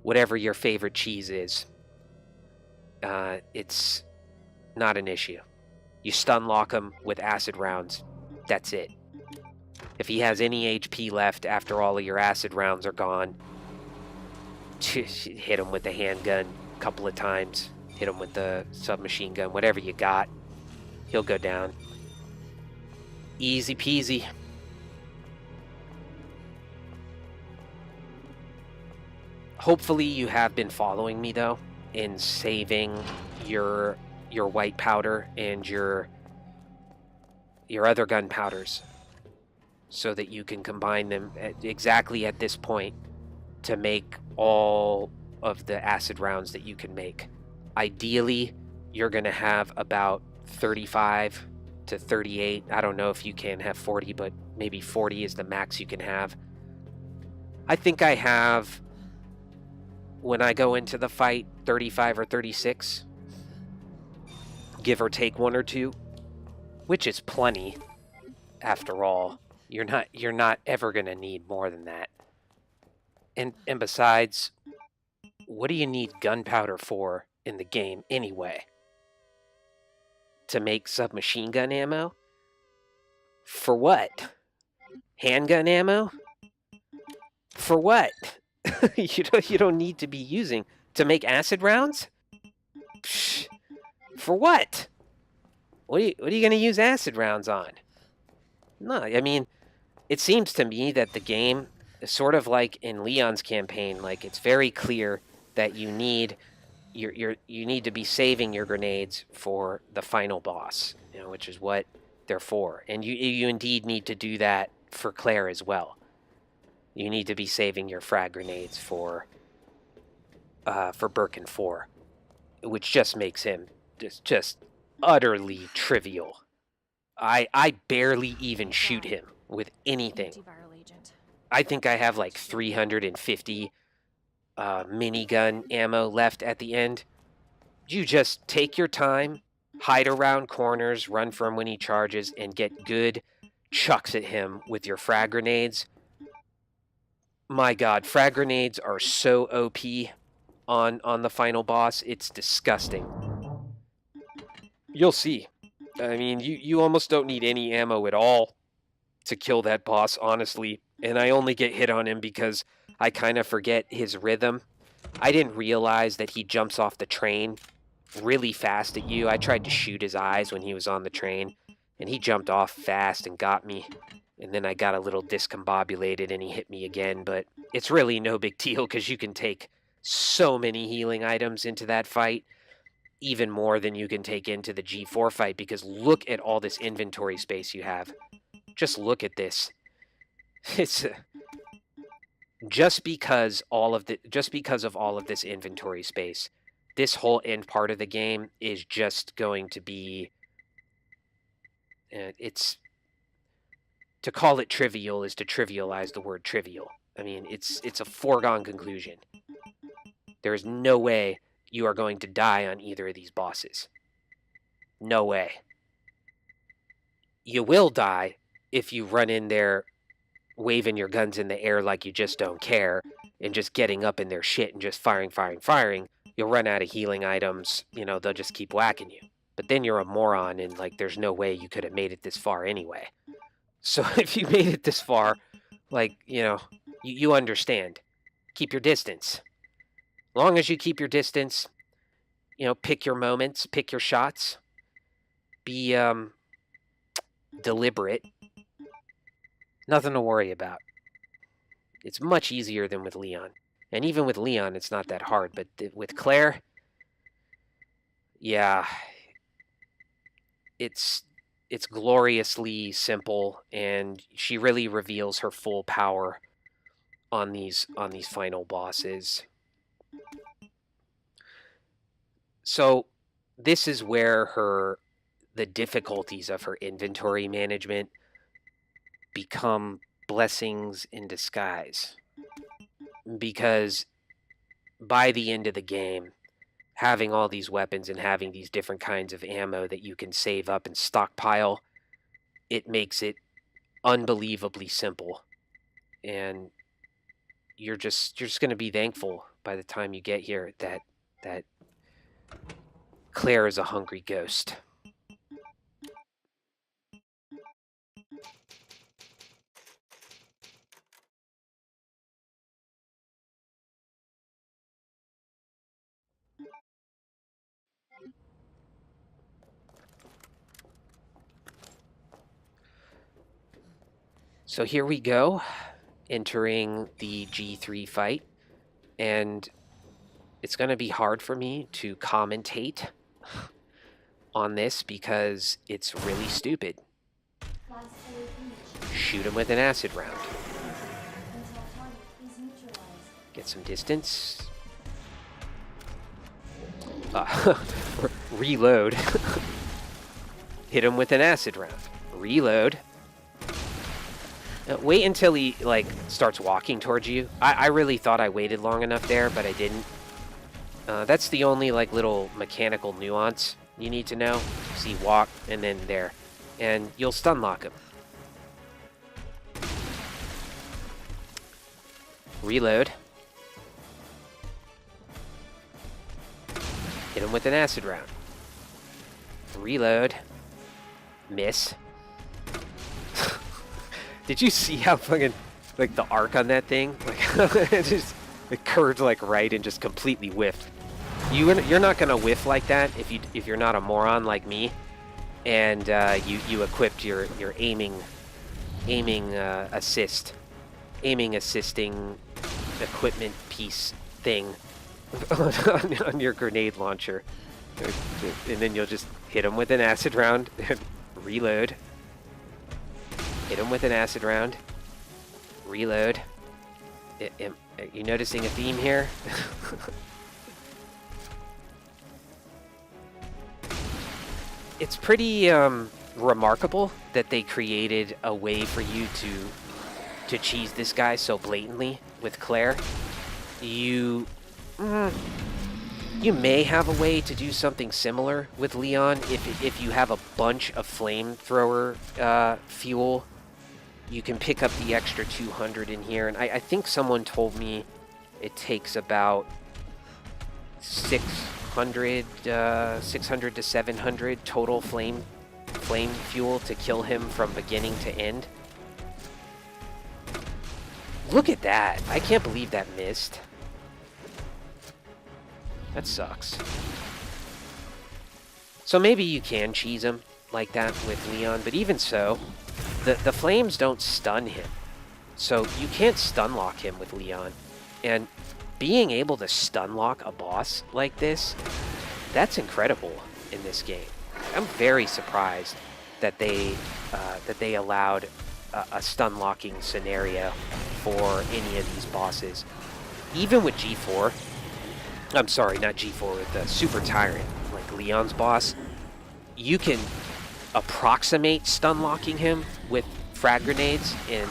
whatever your favorite cheese is, it's not an issue. You stun lock him with acid rounds. That's it. If he has any HP left after all of your acid rounds are gone, hit him with the handgun a couple of times. Hit him with the submachine gun, whatever you got. He'll go down. Easy peasy. Hopefully you have been following me though in saving your white powder and your other gunpowders so that you can combine them exactly at this point to make all of the acid rounds that you can make. Ideally, you're going to have about 35 to 38. I don't know if you can have 40, but maybe 40 is the max you can have. I think I have, when I go into the fight, 35 or 36, give or take 1 or 2, which is plenty. After all, you're not ever going to need more than that. And besides, what do you need gunpowder for in the game anyway? To make submachine gun ammo? For what? Handgun ammo? For what? you don't need to be using to make acid rounds? Psh, for what? What are you going to use acid rounds on? No, I mean, it seems to me that the game is sort of like in Leon's campaign, like it's very clear that you need you need to be saving your grenades for the final boss, you know, which is what they're for. And you indeed need to do that for Claire as well. You need to be saving your frag grenades for Birkin 4, which just makes him just utterly trivial. I barely even shoot him with anything. Antiviral agent. I think I have like 350 minigun ammo left at the end. You just take your time, hide around corners, run from when he charges, and get good chucks at him with your frag grenades. My God, frag grenades are so OP on the final boss. It's disgusting. You'll see. I mean, you almost don't need any ammo at all to kill that boss, honestly. And I only get hit on him because I kind of forget his rhythm. I didn't realize that he jumps off the train really fast at you. I tried to shoot his eyes when he was on the train, and he jumped off fast and got me. And then I got a little discombobulated and he hit me again, but it's really no big deal because you can take so many healing items into that fight, even more than you can take into the G4 fight, because look at all this inventory space you have. Just look at this. It's just because of all of this inventory space, this whole end part of the game is just going to be it's to call it trivial is to trivialize the word trivial. I mean, it's a foregone conclusion. There is no way you are going to die on either of these bosses. No way. You will die if you run in there waving your guns in the air like you just don't care and just getting up in their shit and just firing. You'll run out of healing items. You know, they'll just keep whacking you. But then you're a moron and, like, there's no way you could have made it this far anyway. So if you made it this far, like, you know, you understand. Keep your distance. As long as you keep your distance, you know, pick your moments, pick your shots. Be deliberate. Nothing to worry about. It's much easier than with Leon. And even with Leon, it's not that hard. But with Claire, yeah, it's gloriously simple, and she really reveals her full power on these final bosses. So this is where the difficulties of her inventory management become blessings in disguise. Because by the end of the game, having all these weapons and having these different kinds of ammo that you can save up and stockpile, it makes it unbelievably simple. And you're just going to be thankful by the time you get here that Claire is a hungry ghost. So here we go, entering the G3 fight, and it's going to be hard for me to commentate on this because it's really stupid. Shoot him with an acid round. Get some distance. Reload. Hit him with an acid round. Reload. Wait until he, like, starts walking towards you. I really thought I waited long enough there, but I didn't. That's the only, like, little mechanical nuance you need to know. See, walk, and then there. And you'll stun lock him. Reload. Hit him with an acid round. Reload. Miss. Did you see how fucking, like, the arc on that thing? Like, it curved, like, right and just completely whiffed. You're not gonna whiff like that if you're not a moron like me, and you equipped your aiming assisting equipment piece thing on your grenade launcher, and then you'll just hit him with an acid round and reload. Hit him with an acid round. Reload. Are you noticing a theme here? It's pretty remarkable that they created a way for you to to cheese this guy so blatantly with Claire. You may have a way to do something similar with Leon if you have a bunch of flamethrower fuel. You can pick up the extra 200 in here, and I think someone told me it takes about 600 to 700 total flame fuel to kill him from beginning to end. Look at that! I can't believe that missed. That sucks. So maybe you can cheese him like that with Leon, but even so, the flames don't stun him. So you can't stun lock him with Leon. And being able to stun lock a boss like this, that's incredible in this game. I'm very surprised that they allowed a stun locking scenario for any of these bosses. Even with G4, I'm sorry, not G4, with the Super Tyrant, like Leon's boss, you can approximate stun locking him with frag grenades and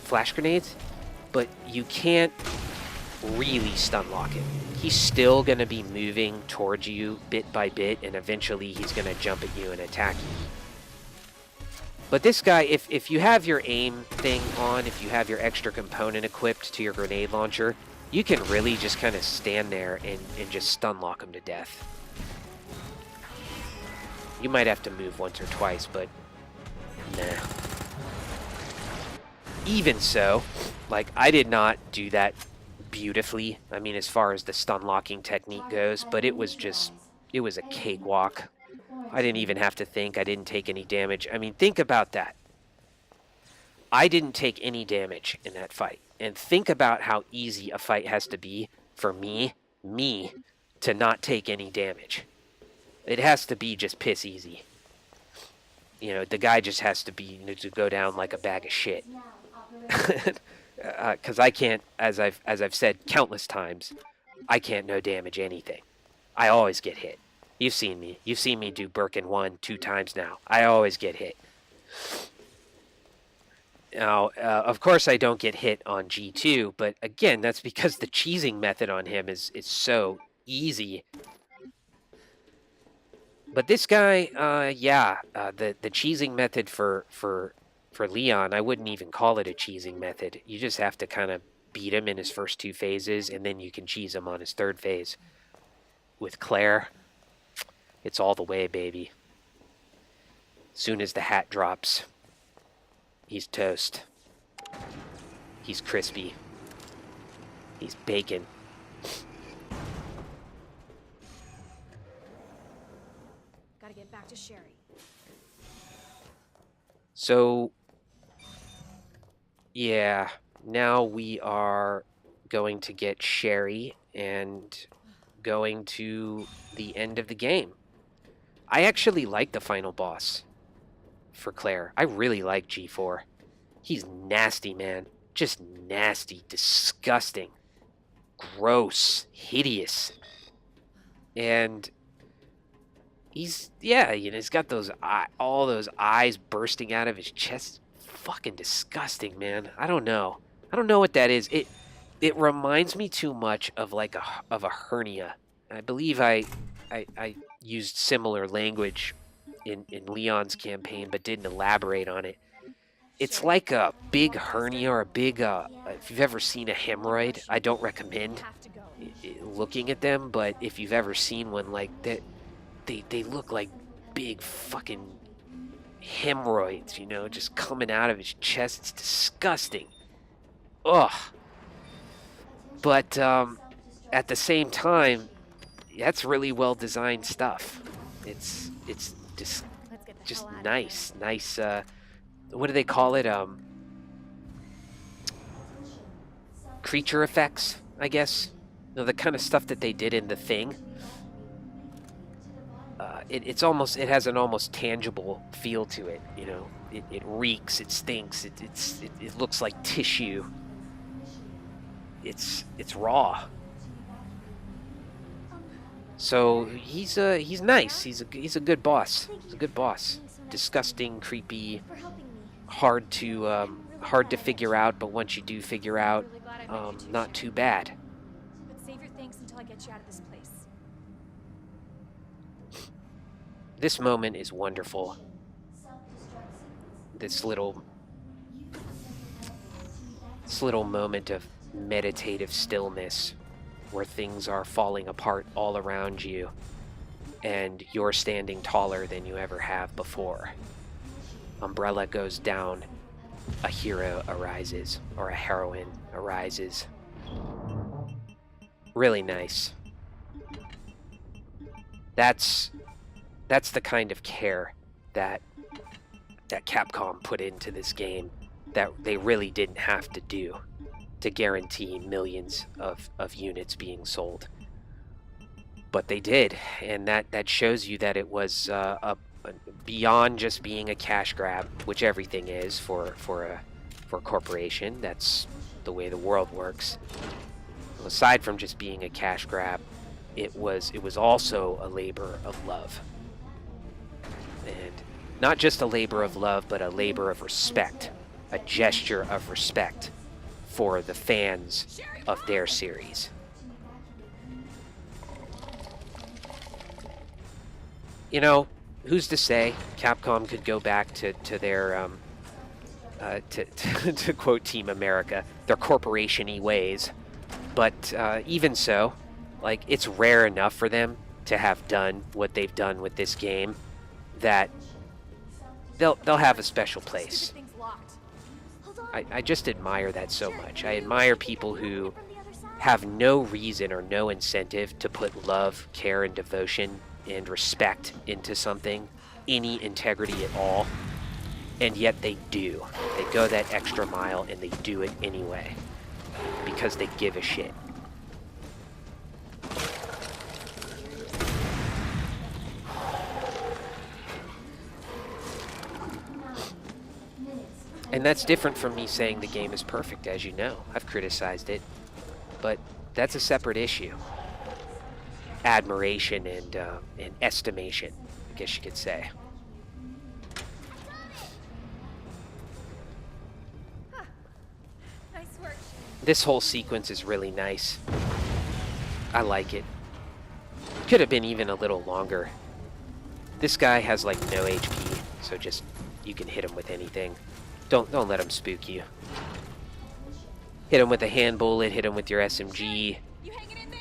flash grenades, but you can't really stun lock him. He's still going to be moving towards you bit by bit, and eventually he's going to jump at you and attack you. But this guy, if you have your aim thing on, if you have your extra component equipped to your grenade launcher, you can really just kind of stand there and just stun lock him to death. You might have to move once or twice, but nah. Even so, like, I did not do that beautifully. I mean, as far as the stun locking technique goes, but it was a cakewalk. I didn't even have to think. I didn't take any damage. I mean, think about that. I didn't take any damage in that fight. And think about how easy a fight has to be for me, to not take any damage. It has to be just piss easy. You know, the guy just has to be, to go down like a bag of shit. Because I can't, as I've said countless times, I can't no damage anything. I always get hit. You've seen me. You've seen me do Birkin 1 2 times now. I always get hit. Now, of course I don't get hit on G2, but again, that's because the cheesing method on him is so easy. But this guy, the cheesing method for Leon, I wouldn't even call it a cheesing method. You just have to kind of beat him in his first 2 phases, and then you can cheese him on his 3rd phase. With Claire, it's all the way, baby. Soon as the hat drops, he's toast. He's crispy. He's bacon. Gotta get back to Sherry. So, yeah, now we are going to get Sherry and going to the end of the game. I actually like the final boss for Claire. I really like G4. He's nasty, man. Just nasty, disgusting, gross, hideous. And he's got those all those eyes bursting out of his chest. Fucking disgusting, man. I don't know what that is. It reminds me too much of like a hernia. I believe I used similar language in Leon's campaign, but didn't elaborate on it. It's like a big hernia or a big, if you've ever seen a hemorrhoid, I don't recommend looking at them, but if you've ever seen one like that, they look like big fucking hemorrhoids, you know, just coming out of his chest. It's disgusting. Ugh. But at the same time, that's really well designed stuff. It's just nice. What do they call it? Creature effects, I guess. You know, the kind of stuff that they did in The Thing. It has an almost tangible feel to it. You know, it reeks, it stinks, it looks like tissue. It's raw. So he's nice. He's a good boss. He's a good boss. Disgusting, creepy, hard to hard to figure out, but once you do figure out, Really glad I met you two, not Shannon. too bad. But save your thanks until I get you out of this place. This moment is wonderful. This little moment of meditative stillness where things are falling apart all around you and you're standing taller than you ever have before. Umbrella goes down, a hero arises, or a heroine arises. Really nice. That's the kind of care that Capcom put into this game that they really didn't have to do to guarantee millions of units being sold. But they did, and that shows you that it was beyond just being a cash grab, which everything is for a corporation. That's the way the world works. Aside from just being a cash grab, it was also a labor of love. And not just a labor of love, but a labor of respect, a gesture of respect for the fans of their series. You know, who's to say Capcom could go back to their, to quote Team America, their corporation-y ways. But even so, like, it's rare enough for them to have done what they've done with this game that they'll have a special place. I just admire that so much. I admire people who have no reason or no incentive to put love, care, and devotion and respect into something, any integrity at all, and yet they do. They go that extra mile and they do it anyway because they give a shit. And that's different from me saying the game is perfect, as you know. I've criticized it, but that's a separate issue. Admiration and estimation, I guess you could say. Nice work. This whole sequence is really nice. I like it. Could have been even a little longer. This guy has like no HP, so just you can hit him with anything. Don't let him spook you. Hit him with a hand bullet, hit him with your SMG. You hanging in there?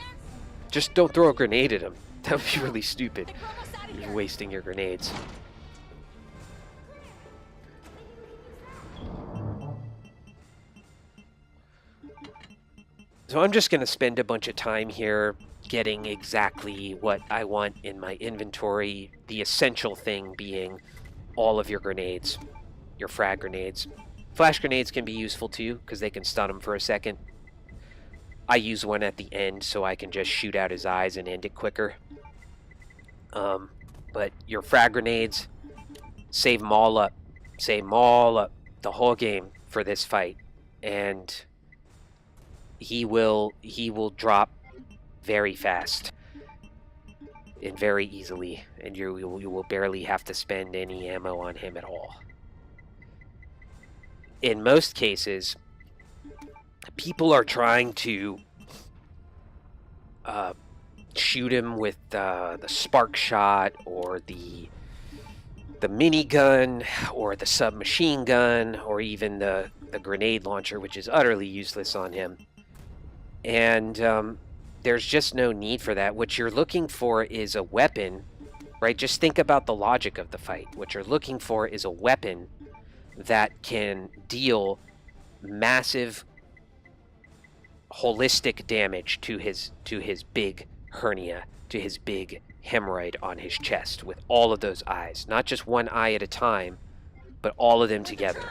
Just don't throw a grenade at him. That would be really stupid. We're almost out of You're here. wasting your grenades. So I'm just going to spend a bunch of time here getting exactly what I want in my inventory. The essential thing being all of your grenades. Your frag grenades. Flash grenades can be useful too, because they can stun him for a second. I use one at the end so I can just shoot out his eyes and end it quicker. But your frag grenades, save them all up. Save them all up. The whole game for this fight. And he will drop very fast. And very easily. And you will barely have to spend any ammo on him at all. In most cases, people are trying to shoot him with the spark shot or the minigun or the submachine gun or even the grenade launcher, which is utterly useless on him. And there's just no need for that. What you're looking for is a weapon, right? Just think about the logic of the fight. What you're looking for is a weapon that can deal massive holistic damage to his big hernia, to his big hemorrhoid on his chest with all of those eyes, not just one eye at a time, but all of them together.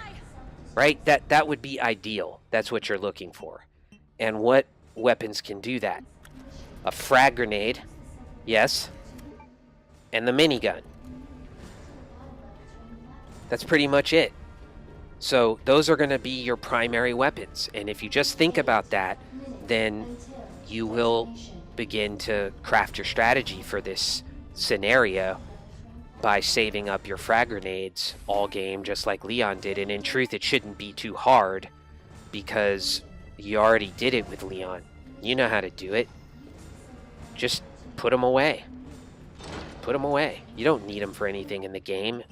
Right? That would be ideal. That's what you're looking for. And what weapons can do that? A frag grenade, yes, and the minigun. That's pretty much it. So those are going to be your primary weapons. And if you just think about that, then you will begin to craft your strategy for this scenario by saving up your frag grenades all game, just like Leon did. And in truth, it shouldn't be too hard because you already did it with Leon. You know how to do it. Just put them away. Put them away. You don't need them for anything in the game.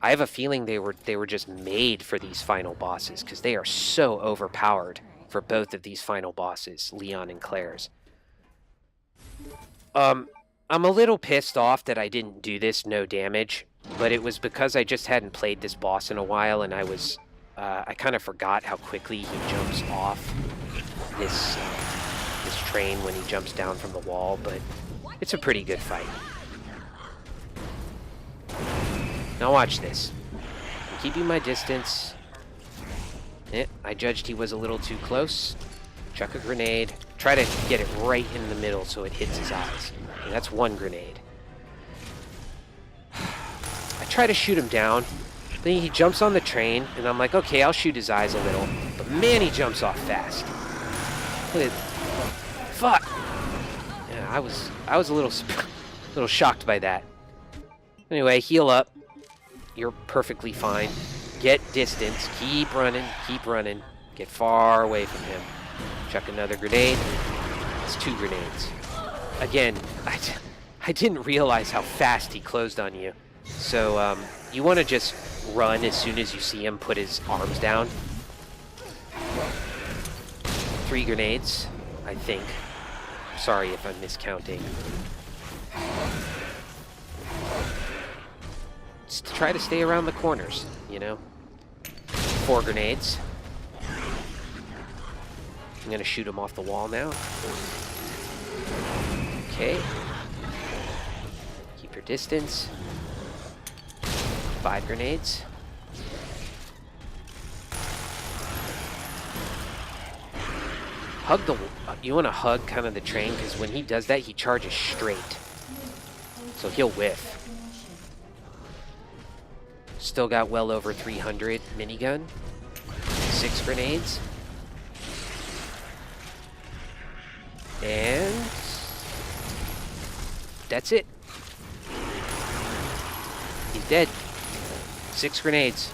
I have a feeling they were just made for these final bosses because they are so overpowered for both of these final bosses, Leon and Claire's. I'm a little pissed off that I didn't do this no damage, but it was because I just hadn't played this boss in a while, and I kind of forgot how quickly he jumps off this train when he jumps down from the wall, but it's a pretty good fight. Now watch this. I'm keeping my distance. I judged he was a little too close. Chuck a grenade. Try to get it right in the middle so it hits his eyes. And that's one grenade. I try to shoot him down. Then he jumps on the train, and I'm like, okay, I'll shoot his eyes a little. But man, he jumps off fast. Look at, fuck. Yeah, I was a little shocked by that. Anyway, heal up. You're perfectly fine. Get distance. Keep running. Keep running. Get far away from him. Chuck another grenade. It's 2 grenades. Again, I didn't realize how fast he closed on you. So you want to just run as soon as you see him put his arms down. 3 grenades, I think. Sorry if I'm miscounting. Just try to stay around the corners, you know. 4 grenades. I'm going to shoot him off the wall now. Okay. Keep your distance. 5 grenades. Hug the... You want to hug kind of the train, because when he does that, he charges straight. So he'll whiff. Still got well over 300 minigun. 6 grenades. And that's it. He's dead. 6 grenades.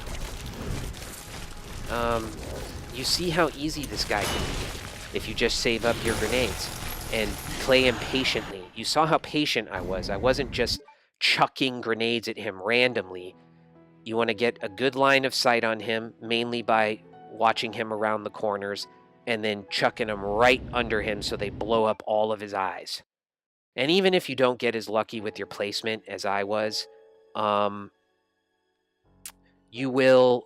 You see how easy this guy can be if you just save up your grenades and play him patiently. You saw how patient I was. I wasn't just chucking grenades at him randomly. You want to get a good line of sight on him, mainly by watching him around the corners and then chucking them right under him so they blow up all of his eyes. And even if you don't get as lucky with your placement as I was, you'll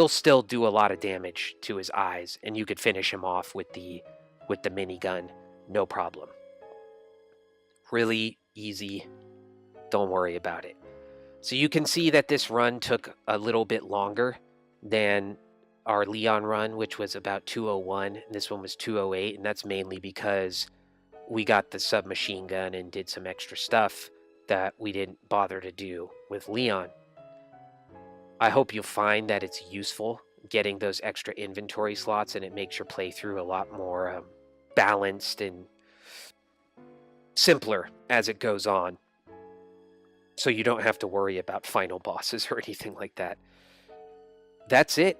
still do a lot of damage to his eyes, and you could finish him off with the minigun, no problem. Really easy. Don't worry about it. So you can see that this run took a little bit longer than our Leon run, which was about 201. This one was 208, and that's mainly because we got the submachine gun and did some extra stuff that we didn't bother to do with Leon. I hope you'll find that it's useful getting those extra inventory slots, and it makes your playthrough a lot more balanced and simpler as it goes on. So you don't have to worry about final bosses or anything like that. That's it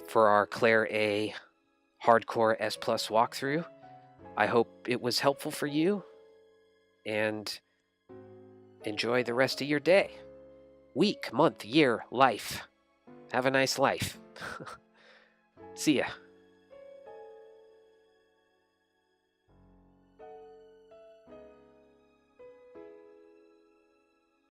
for our Claire A Hardcore S Plus walkthrough. I hope it was helpful for you, and enjoy the rest of your day. Week, month, year, life. Have a nice life. See ya.